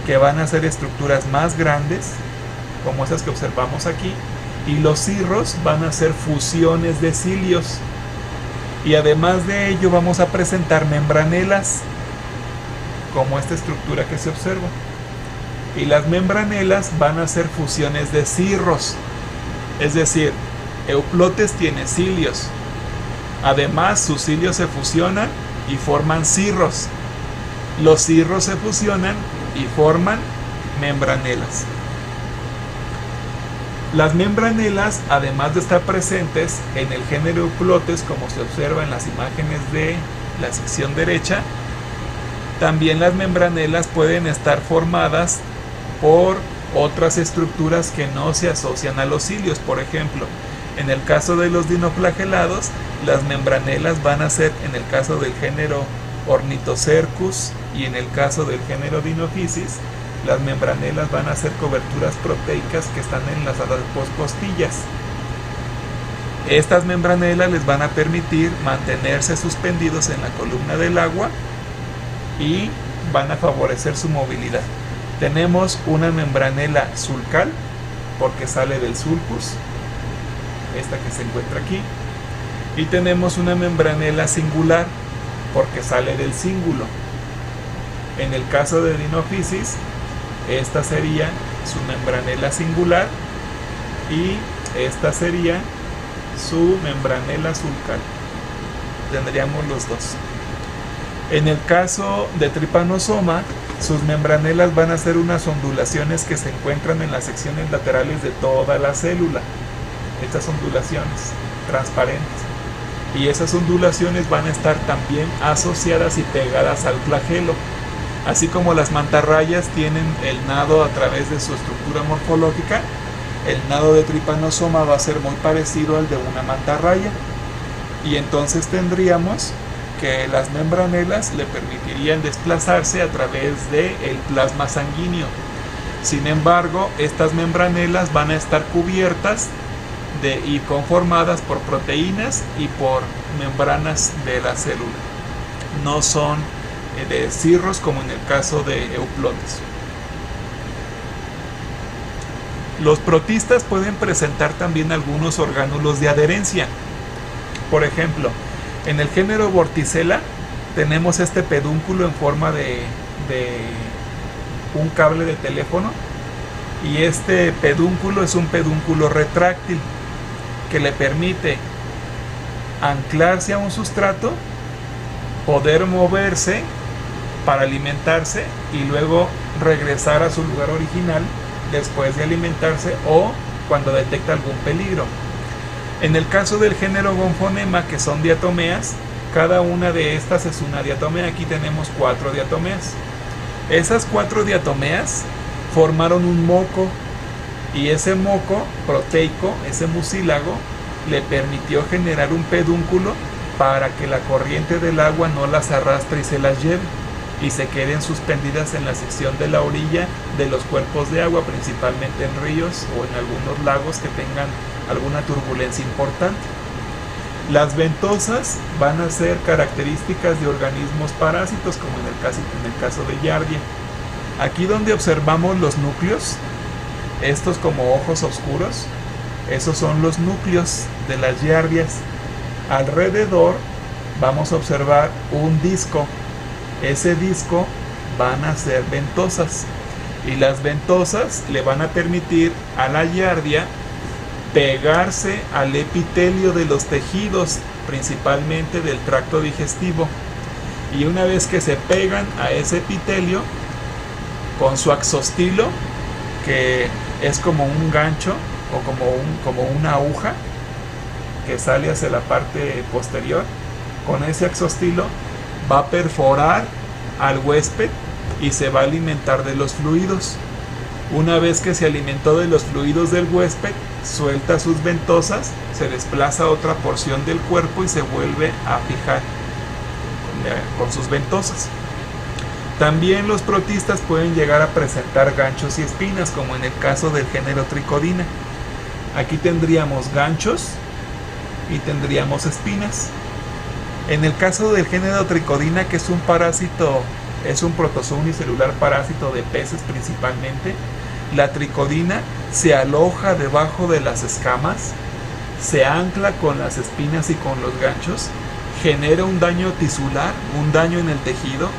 que van a ser estructuras más grandes, como esas que observamos aquí. Y los cirros van a ser fusiones de cilios. Y además de ello vamos a presentar membranelas, como esta estructura que se observa. Y las membranelas van a ser fusiones de cirros. Es decir, euplotes tiene cilios. Además, sus cilios se fusionan y forman cirros. Los cirros se fusionan y forman membranelas. Las membranelas, además de estar presentes en el género euplotes, como se observa en las imágenes de la sección derecha, también las membranelas pueden estar formadas por otras estructuras que no se asocian a los cilios. Por ejemplo, en el caso de los dinoflagelados, las membranelas van a ser, en el caso del género Ornithocercus y en el caso del género Dinophysis, las membranelas van a ser coberturas proteicas que están enlazadas por costillas. Estas membranelas les van a permitir mantenerse suspendidos en la columna del agua y van a favorecer su movilidad. Tenemos una membranela sulcal, porque sale del sulcus, esta que se encuentra aquí, y tenemos una membranela singular, porque sale del cíngulo. En el caso de Dinophysis, esta sería su membranela singular y esta sería su membranela sulcal. Tendríamos los dos. En el caso de Trypanosoma, sus membranelas van a ser unas ondulaciones que se encuentran en las secciones laterales de toda la célula. Estas ondulaciones transparentes. Y esas ondulaciones van a estar también asociadas y pegadas al flagelo. Así como las mantarrayas tienen el nado a través de su estructura morfológica, el nado de Trypanosoma va a ser muy parecido al de una mantarraya. Y entonces tendríamos que las membranelas le permitirían desplazarse a través del plasma sanguíneo. Sin embargo, estas membranelas van a estar cubiertas y conformadas por proteínas y por membranas de la célula. No son de cirros como en el caso de euplotes. Los protistas pueden presentar también algunos orgánulos de adherencia. Por ejemplo, en el género Vorticella tenemos este pedúnculo en forma de un cable de teléfono, y este pedúnculo es un pedúnculo retráctil que le permite anclarse a un sustrato, poder moverse para alimentarse y luego regresar a su lugar original después de alimentarse o cuando detecta algún peligro. En el caso del género Gonfonema, que son diatomeas, cada una de estas es una diatomea. Aquí tenemos 4 diatomeas. Esas 4 diatomeas formaron un moco, y ese moco proteico, ese mucílago, le permitió generar un pedúnculo para que la corriente del agua no las arrastre y se las lleve, y se queden suspendidas en la sección de la orilla de los cuerpos de agua, principalmente en ríos o en algunos lagos que tengan alguna turbulencia importante. Las ventosas van a ser características de organismos parásitos, como en el caso de Giardia. Aquí donde observamos los núcleos, estos como ojos oscuros, esos son los núcleos de las giardias. Alrededor vamos a observar un disco. ese disco van a ser ventosas, y las ventosas le van a permitir a la giardia pegarse al epitelio de los tejidos, principalmente del tracto digestivo. Y una vez que se pegan a ese epitelio, con su axostilo, que es como un gancho o como una aguja que sale hacia la parte posterior, con ese axostilo va a perforar al huésped y se va a alimentar de los fluidos. Una vez que se alimentó de los fluidos del huésped, suelta sus ventosas, se desplaza a otra porción del cuerpo y se vuelve a fijar con sus ventosas. También los protistas pueden llegar a presentar ganchos y espinas, como en el caso del género Tricodina. Aquí tendríamos ganchos y tendríamos espinas. En el caso del género Tricodina, que es un parásito, es un protozoo unicelular parásito de peces principalmente, la tricodina se aloja debajo de las escamas, se ancla con las espinas y con los ganchos, genera un daño tisular, un daño en el tejido,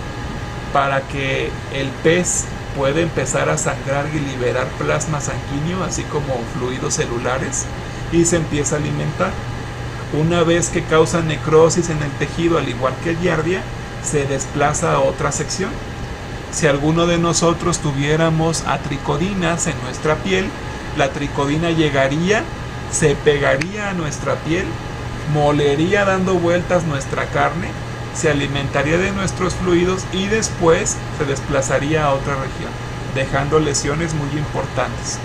para que el pez pueda empezar a sangrar y liberar plasma sanguíneo, así como fluidos celulares, y se empieza a alimentar. Una vez que causa necrosis en el tejido, al igual que giardia, se desplaza a otra sección. Si alguno de nosotros tuviéramos atricodinas en nuestra piel, la tricodina llegaría, se pegaría a nuestra piel, molería dando vueltas nuestra carne, se alimentaría de nuestros fluidos y después se desplazaría a otra región, dejando lesiones muy importantes.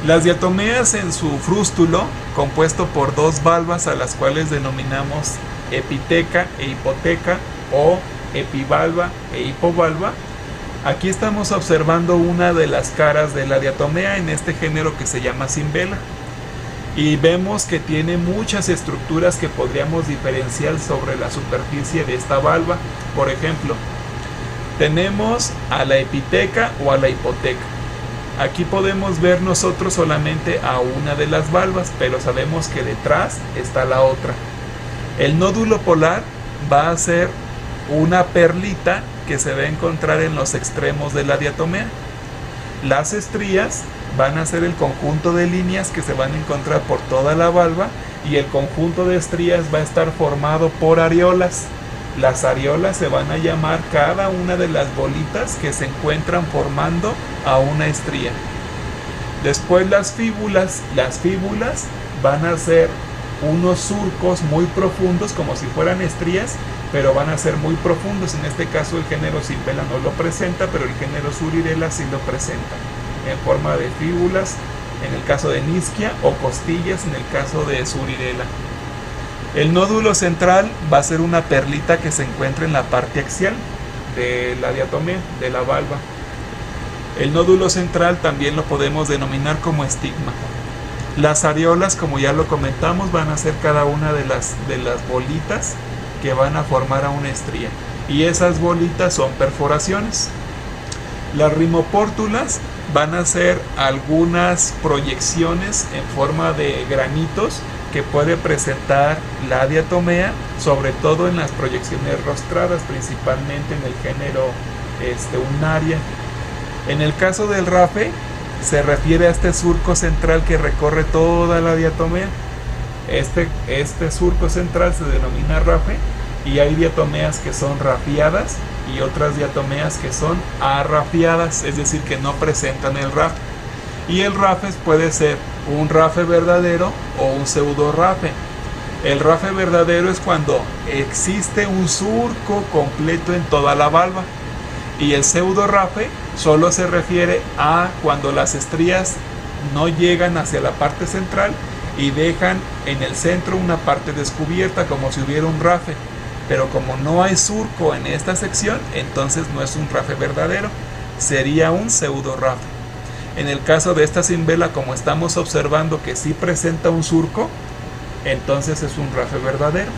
Las diatomeas en su frústulo, compuesto por dos valvas a las cuales denominamos epiteca e hipoteca, o epivalva e hipovalva, aquí estamos observando una de las caras de la diatomea en este género que se llama Cimbella, y vemos que tiene muchas estructuras que podríamos diferenciar sobre la superficie de esta valva. Por ejemplo, tenemos a la epiteca o a la hipoteca. Aquí podemos ver nosotros solamente a una de las valvas, pero sabemos que detrás está la otra. El nódulo polar va a ser una perlita que se va a encontrar en los extremos de la diatomea. Las estrías van a ser el conjunto de líneas que se van a encontrar por toda la valva, y el conjunto de estrías va a estar formado por areolas. Las areolas se van a llamar cada una de las bolitas que se encuentran formando a una estría. Después las fíbulas van a ser unos surcos muy profundos, como si fueran estrías, pero van a ser muy profundos. En este caso el género Cimbella no lo presenta, pero el género Surirella sí lo presenta, en forma de fíbulas en el caso de Nischia, o costillas en el caso de Surirella. El nódulo central va a ser una perlita que se encuentra en la parte axial de la diatomea, de la valva. El nódulo central también lo podemos denominar como estigma. Las areolas, como ya lo comentamos, van a ser cada una de las bolitas que van a formar a una estría, y esas bolitas son perforaciones. Las rimopórtulas van a ser algunas proyecciones en forma de granitos que puede presentar la diatomea, sobre todo en las proyecciones rostradas, principalmente en el género Unaria. En el caso del rafe, se refiere a este surco central que recorre toda la diatomea. Este surco central se denomina rafe, y hay diatomeas que son rafiadas y otras diatomeas que son arrafiadas, es decir, que no presentan el rafe. Y el rafe puede ser un rafe verdadero o un pseudo rafe. El rafe verdadero es cuando existe un surco completo en toda la valva, y el pseudo rafe solo se refiere a cuando las estrías no llegan hacia la parte central y dejan en el centro una parte descubierta, como si hubiera un rafe, pero como no hay surco en esta sección, entonces no es un rafe verdadero, sería un pseudo rafe. En el caso de esta Cimbella, como estamos observando que sí presenta un surco, entonces es un rafe verdadero.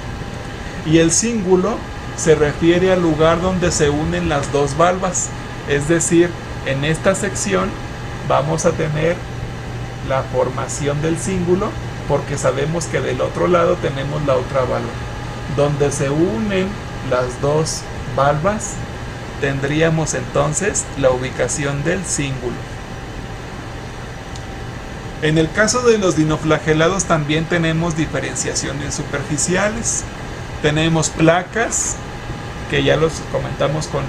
Y el cíngulo se refiere al lugar donde se unen las dos valvas, es decir, en esta sección vamos a tener la formación del cíngulo, porque sabemos que del otro lado tenemos la otra valva. Donde se unen las dos valvas, tendríamos entonces la ubicación del cíngulo. En el caso de los dinoflagelados también tenemos diferenciaciones superficiales. Tenemos placas, que ya los comentamos con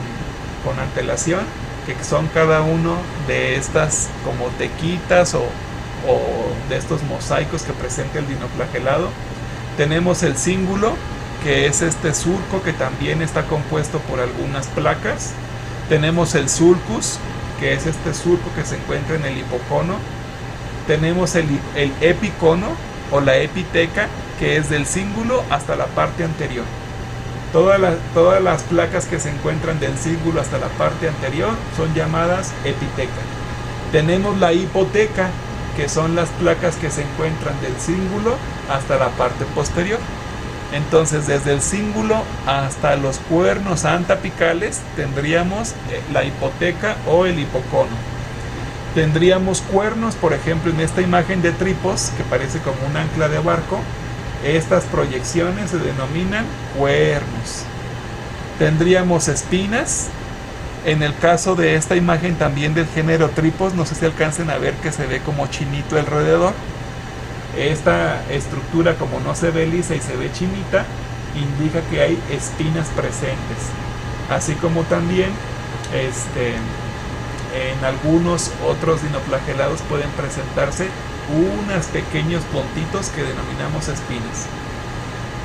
antelación, que son cada uno de estas como tequitas o de estos mosaicos que presenta el dinoflagelado. Tenemos el cíngulo, que es este surco que también está compuesto por algunas placas. Tenemos el sulcus, que es este surco que se encuentra en el hipocono. Tenemos el epicono o la epiteca, que es del cíngulo hasta la parte anterior. Todas las placas que se encuentran del cíngulo hasta la parte anterior son llamadas epiteca. Tenemos la hipoteca, que son las placas que se encuentran del cíngulo hasta la parte posterior. Entonces, desde el cíngulo hasta los cuernos antapicales tendríamos la hipoteca o el hipocono. Tendríamos cuernos, por ejemplo, en esta imagen de Tripos, que parece como un ancla de barco. Estas proyecciones se denominan cuernos. Tendríamos espinas. En el caso de esta imagen también del género Tripos, no sé si alcancen a ver que se ve como chinito alrededor. Esta estructura, como no se ve lisa y se ve chinita, indica que hay espinas presentes. Así como también en algunos otros dinoflagelados pueden presentarse unos pequeños puntitos que denominamos espinas.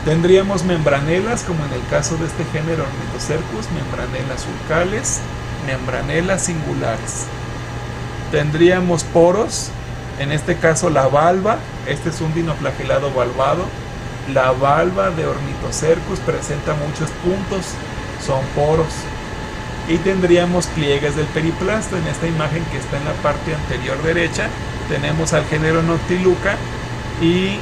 Tendríamos membranelas, como en el caso de este género Ornithocercus, membranelas sulcales, membranelas singulares. Tendríamos poros, en este caso la valva, este es un dinoflagelado valvado. La valva de Ornithocercus presenta muchos puntos, son poros. Y tendríamos pliegues del periplasto. En esta imagen que está en la parte anterior derecha tenemos al género Noctiluca y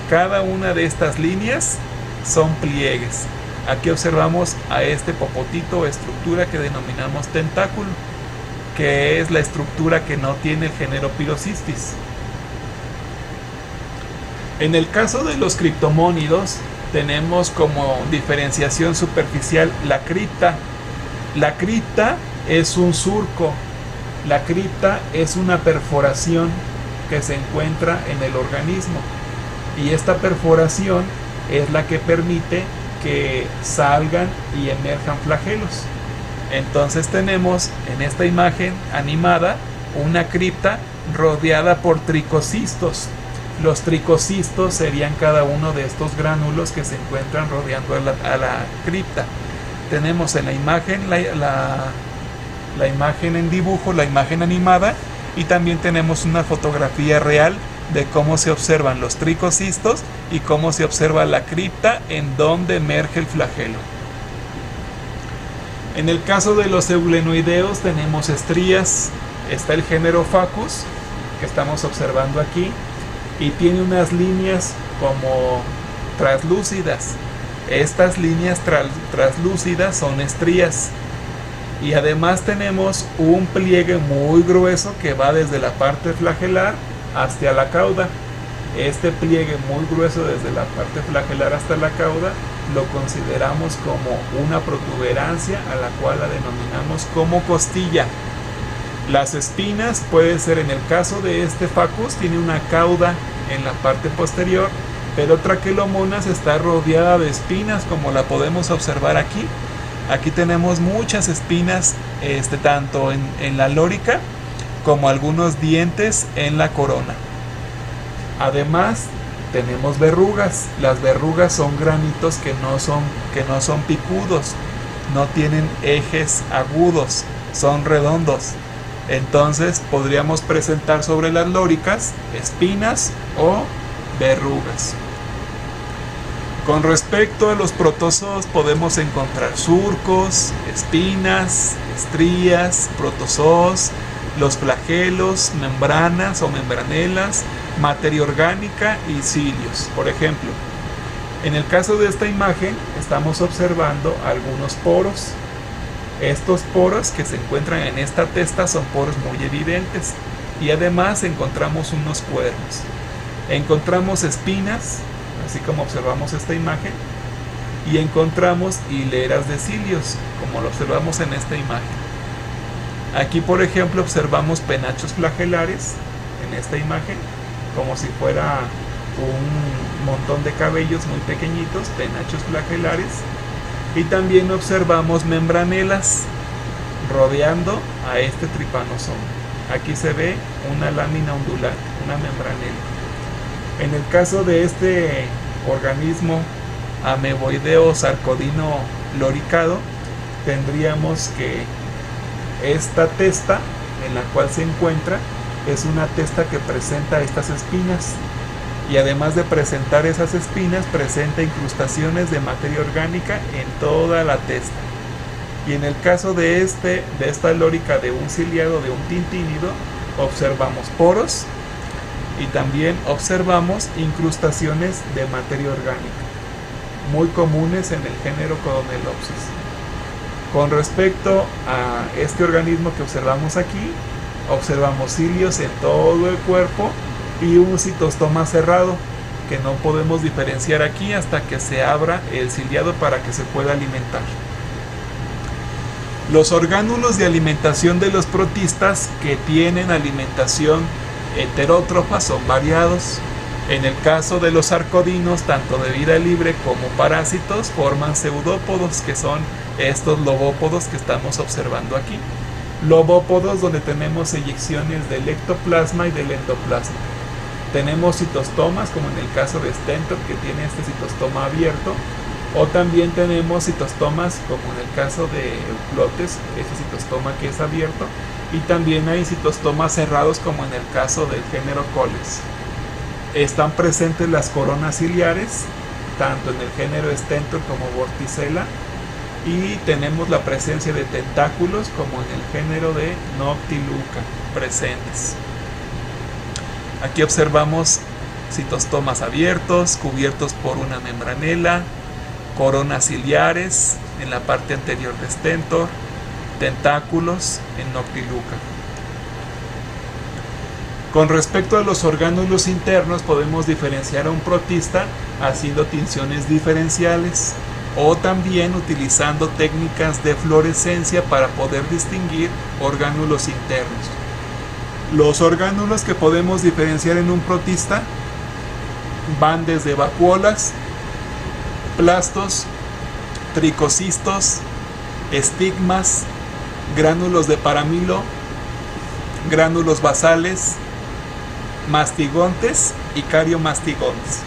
cada una de estas líneas son pliegues. Aquí observamos a este popotito o estructura que denominamos tentáculo, que es la estructura que no tiene el género Pyrocistis. En el caso de los criptomónidos tenemos como diferenciación superficial la cripta. La cripta es un surco. La cripta es una perforación que se encuentra en el organismo, y esta perforación es la que permite que salgan y emerjan flagelos. Entonces tenemos en esta imagen animada una cripta rodeada por tricocistos. Los tricocistos serían cada uno de estos gránulos que se encuentran rodeando a la cripta. Tenemos en la imagen la imagen en dibujo, la imagen animada, y también tenemos una fotografía real de cómo se observan los tricocistos y cómo se observa la cripta en donde emerge el flagelo. En el caso de los eulenoideos tenemos estrías. Está el género Phacus, que estamos observando aquí, y tiene unas líneas como translúcidas. Estas líneas translúcidas son estrías. Y además tenemos un pliegue muy grueso que va desde la parte flagelar hasta la cauda. Este pliegue muy grueso desde la parte flagelar hasta la cauda lo consideramos como una protuberancia, a la cual la denominamos como costilla. Las espinas puede ser, en el caso de este Phacus, tiene una cauda en la parte posterior, pero Trachelomonas está rodeada de espinas, como la podemos observar aquí. Aquí tenemos muchas espinas, tanto en la lórica como algunos dientes en la corona. Además tenemos verrugas. Las verrugas son granitos que no son picudos, no tienen ejes agudos, son redondos. Entonces podríamos presentar sobre las lóricas espinas o verrugas. Con respecto a los protozoos podemos encontrar surcos, espinas, estrías, protozoos, los flagelos, membranas o membranelas, materia orgánica y cilios. Por ejemplo, en el caso de esta imagen estamos observando algunos poros. Estos poros que se encuentran en esta testa son poros muy evidentes, y además encontramos unos cuernos. Encontramos espinas, así como observamos esta imagen, y encontramos hileras de cilios, como lo observamos en esta imagen. Aquí, por ejemplo, observamos penachos flagelares en esta imagen, como si fuera un montón de cabellos muy pequeñitos, penachos flagelares. Y también observamos membranelas rodeando a este tripanosoma. Aquí se ve una lámina ondulante, una membranela. En el caso de este organismo ameboideo sarcodino loricado, tendríamos que esta testa en la cual se encuentra es una testa que presenta estas espinas, y además de presentar esas espinas, presenta incrustaciones de materia orgánica en toda la testa. Y en el caso de esta lórica de un ciliado, de un tintínido, observamos poros y también observamos incrustaciones de materia orgánica, muy comunes en el género Codonelopsis. Con respecto a este organismo que observamos aquí, observamos cilios en todo el cuerpo y un citostoma cerrado, que no podemos diferenciar aquí hasta que se abra el ciliado para que se pueda alimentar. Los orgánulos de alimentación de los protistas que tienen alimentación heterótrofa son variados. En el caso de los sarcodinos, tanto de vida libre como parásitos, forman pseudópodos, que son estos lobópodos que estamos observando aquí. Lobópodos donde tenemos eyecciones del ectoplasma y del endoplasma. Tenemos citostomas, como en el caso de Stentor, que tiene este citostoma abierto, o también tenemos citostomas, como en el caso de Euplotes, este citostoma que es abierto, y también hay citostomas cerrados, como en el caso del género Coles. Están presentes las coronas ciliares, tanto en el género Stentor como Vorticella, y tenemos la presencia de tentáculos, como en el género de Noctiluca, presentes. Aquí observamos citostomas abiertos, cubiertos por una membranela, coronas ciliares en la parte anterior de Stentor, tentáculos en Noctiluca. Con respecto a los orgánulos internos, podemos diferenciar a un protista haciendo tinciones diferenciales o también utilizando técnicas de fluorescencia para poder distinguir orgánulos internos. Los orgánulos que podemos diferenciar en un protista van desde vacuolas, plastos, tricocistos, estigmas, gránulos de paramilo, gránulos basales, mastigontes y cariomastigontes.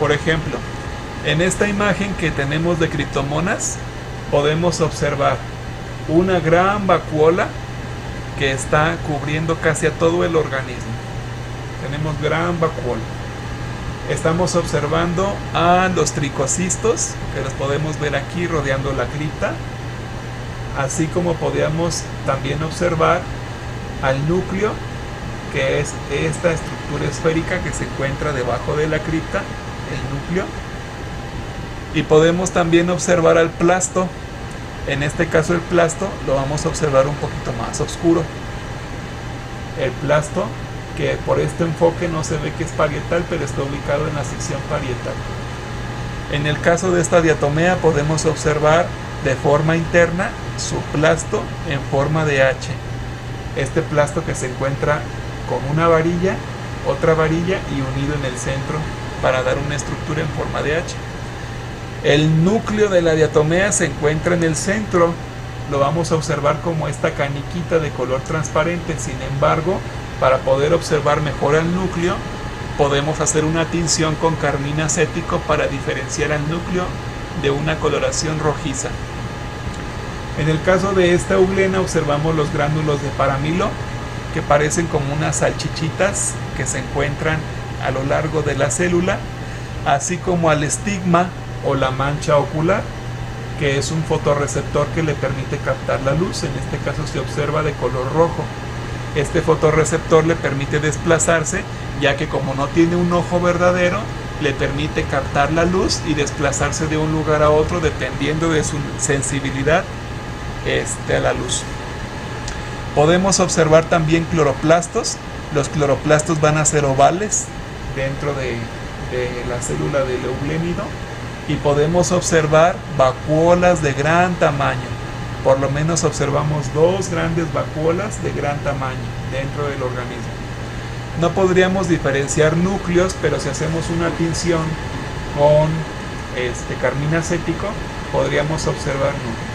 Por ejemplo, en esta imagen que tenemos de criptomonas, podemos observar una gran vacuola que está cubriendo casi a todo el organismo. Tenemos gran vacuola. Estamos observando a los tricocistos, que los podemos ver aquí rodeando la cripta, así como podíamos también observar al núcleo, que es esta estructura esférica que se encuentra debajo de la cripta, el núcleo. Y podemos también observar al plasto. En este caso el plasto lo vamos a observar un poquito más oscuro. El plasto, que por este enfoque no se ve que es parietal, pero está ubicado en la sección parietal. En el caso de esta diatomea podemos observar de forma interna su plasto en forma de H. Este plasto que se encuentra con una varilla, otra varilla y unido en el centro para dar una estructura en forma de H. El núcleo de la diatomea se encuentra en el centro. Lo vamos a observar como esta caniquita de color transparente. Sin embargo, para poder observar mejor al núcleo, podemos hacer una tinción con carmín acético para diferenciar al núcleo de una coloración rojiza. En el caso de esta euglena observamos los gránulos de paramilo, que parecen como unas salchichitas que se encuentran a lo largo de la célula, así como al estigma o la mancha ocular, que es un fotorreceptor que le permite captar la luz. En este caso se observa de color rojo. Este fotorreceptor le permite desplazarse, ya que como no tiene un ojo verdadero, le permite captar la luz y desplazarse de un lugar a otro dependiendo de su sensibilidad a la luz. Podemos observar también cloroplastos. Los cloroplastos van a ser ovales dentro de la célula del euglénido, y podemos observar vacuolas de gran tamaño. Por lo menos observamos dos grandes vacuolas de gran tamaño dentro del organismo. No podríamos diferenciar núcleos, pero si hacemos una tinción con carmín acético, podríamos observar núcleos.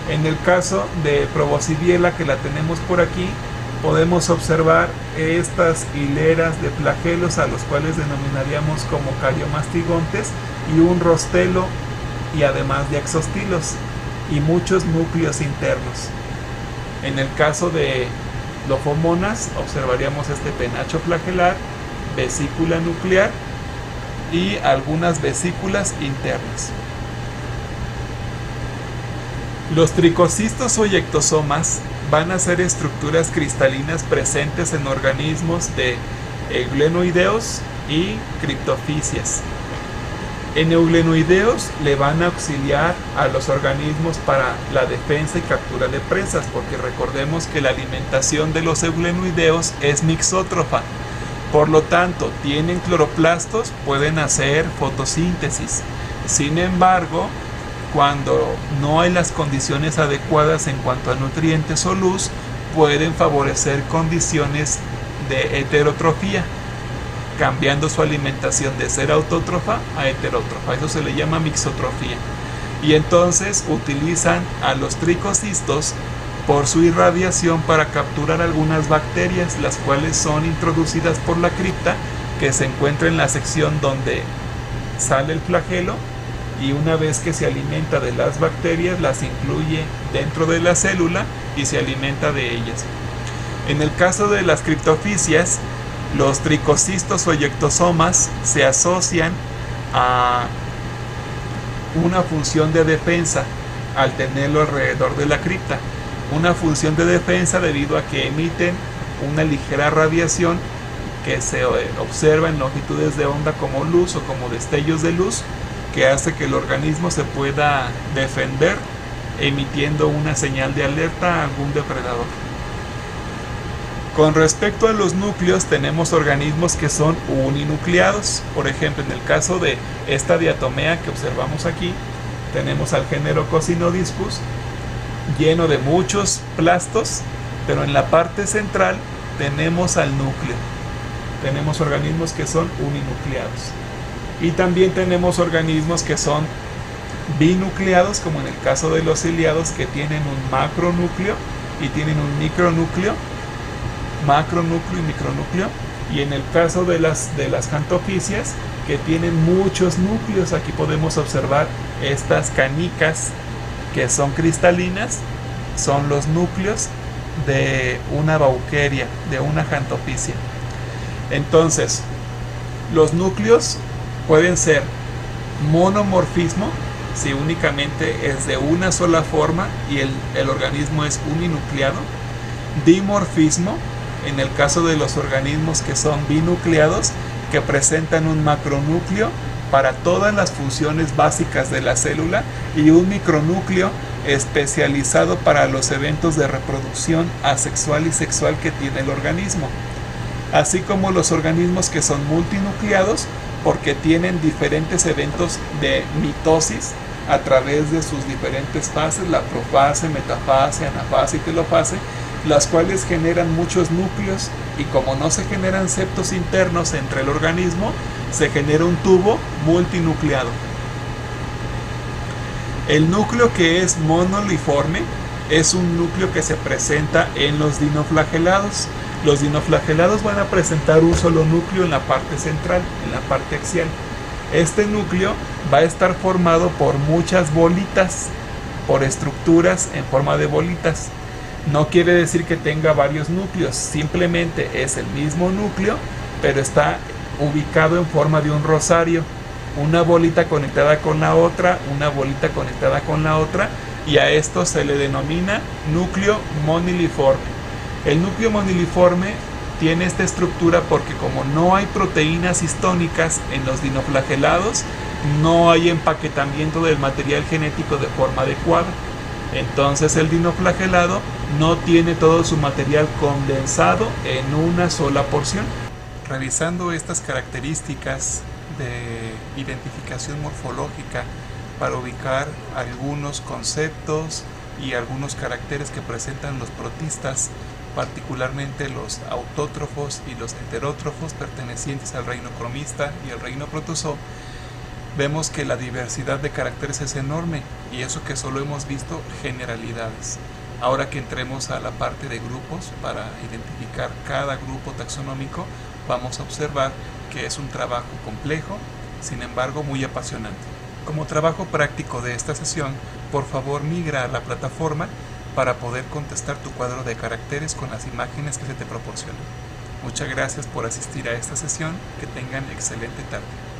En el caso de Proboscidiela, que la tenemos por aquí, podemos observar estas hileras de flagelos, a los cuales denominaríamos como cariomastigontes, y un rostelo, y además de exostilos, y muchos núcleos internos. En el caso de Lophomonas, observaríamos este penacho flagelar, vesícula nuclear y algunas vesículas internas. Los tricocistos o ectosomas van a ser estructuras cristalinas presentes en organismos de eugleinoideos y criptofisias. En eugleinoideos le van a auxiliar a los organismos para la defensa y captura de presas, porque recordemos que la alimentación de los eugleinoideos es mixótrofa. Por lo tanto, tienen cloroplastos, pueden hacer fotosíntesis. Sin embargo, cuando no hay las condiciones adecuadas en cuanto a nutrientes o luz, pueden favorecer condiciones de heterotrofia, cambiando su alimentación de ser autótrofa a heterótrofa. Eso se le llama mixotrofía. Y entonces utilizan a los tricocistos por su irradiación para capturar algunas bacterias, las cuales son introducidas por la cripta, que se encuentra en la sección donde sale el flagelo, y una vez que se alimenta de las bacterias, las incluye dentro de la célula y se alimenta de ellas. En el caso de las criptofisias, los tricocistos o ectosomas se asocian a una función de defensa al tenerlo alrededor de la cripta. Una función de defensa debido a que emiten una ligera radiación que se observa en longitudes de onda como luz o como destellos de luz, que hace que el organismo se pueda defender emitiendo una señal de alerta a algún depredador. Con respecto a los núcleos, tenemos organismos que son uninucleados. Por ejemplo, en el caso de esta diatomea que observamos aquí, tenemos al género Cocinodiscus, lleno de muchos plastos, pero en la parte central tenemos al núcleo. Tenemos organismos que son uninucleados. Y también tenemos organismos que son binucleados, como en el caso de los ciliados, que tienen un macronúcleo y tienen un micronúcleo, macronúcleo y micronúcleo. Y en el caso de las jantofisias, que tienen muchos núcleos, aquí podemos observar estas canicas que son cristalinas, son los núcleos de una bauqueria, de una jantofisia. Entonces, los núcleos pueden ser monomorfismo, si únicamente es de una sola forma y el organismo es uninucleado. Dimorfismo, en el caso de los organismos que son binucleados, que presentan un macronúcleo para todas las funciones básicas de la célula y un micronúcleo especializado para los eventos de reproducción asexual y sexual que tiene el organismo. Así como los organismos que son multinucleados, porque tienen diferentes eventos de mitosis a través de sus diferentes fases, la profase, metafase, anafase y telofase, las cuales generan muchos núcleos, y como no se generan septos internos entre el organismo, se genera un tubo multinucleado. El núcleo que es monoliforme es un núcleo que se presenta en los dinoflagelados. Los dinoflagelados van a presentar un solo núcleo en la parte central, en la parte axial. Este núcleo va a estar formado por muchas bolitas, por estructuras en forma de bolitas. No quiere decir que tenga varios núcleos, simplemente es el mismo núcleo, pero está ubicado en forma de un rosario. Una bolita conectada con la otra, una bolita conectada con la otra, y a esto se le denomina núcleo moniliforme. El núcleo moniliforme tiene esta estructura porque como no hay proteínas histónicas en los dinoflagelados, no hay empaquetamiento del material genético de forma adecuada. Entonces el dinoflagelado no tiene todo su material condensado en una sola porción. Revisando estas características de identificación morfológica para ubicar algunos conceptos y algunos caracteres que presentan los protistas, particularmente los autótrofos y los heterótrofos pertenecientes al reino cromista y al reino protozoo. Vemos que la diversidad de caracteres es enorme, y eso que solo hemos visto generalidades. Ahora que entremos a la parte de grupos para identificar cada grupo taxonómico, vamos a observar que es un trabajo complejo, sin embargo muy apasionante. Como trabajo práctico de esta sesión, por favor migra a la plataforma para poder contestar tu cuadro de caracteres con las imágenes que se te proporcionan. Muchas gracias por asistir a esta sesión, que tengan excelente tarde.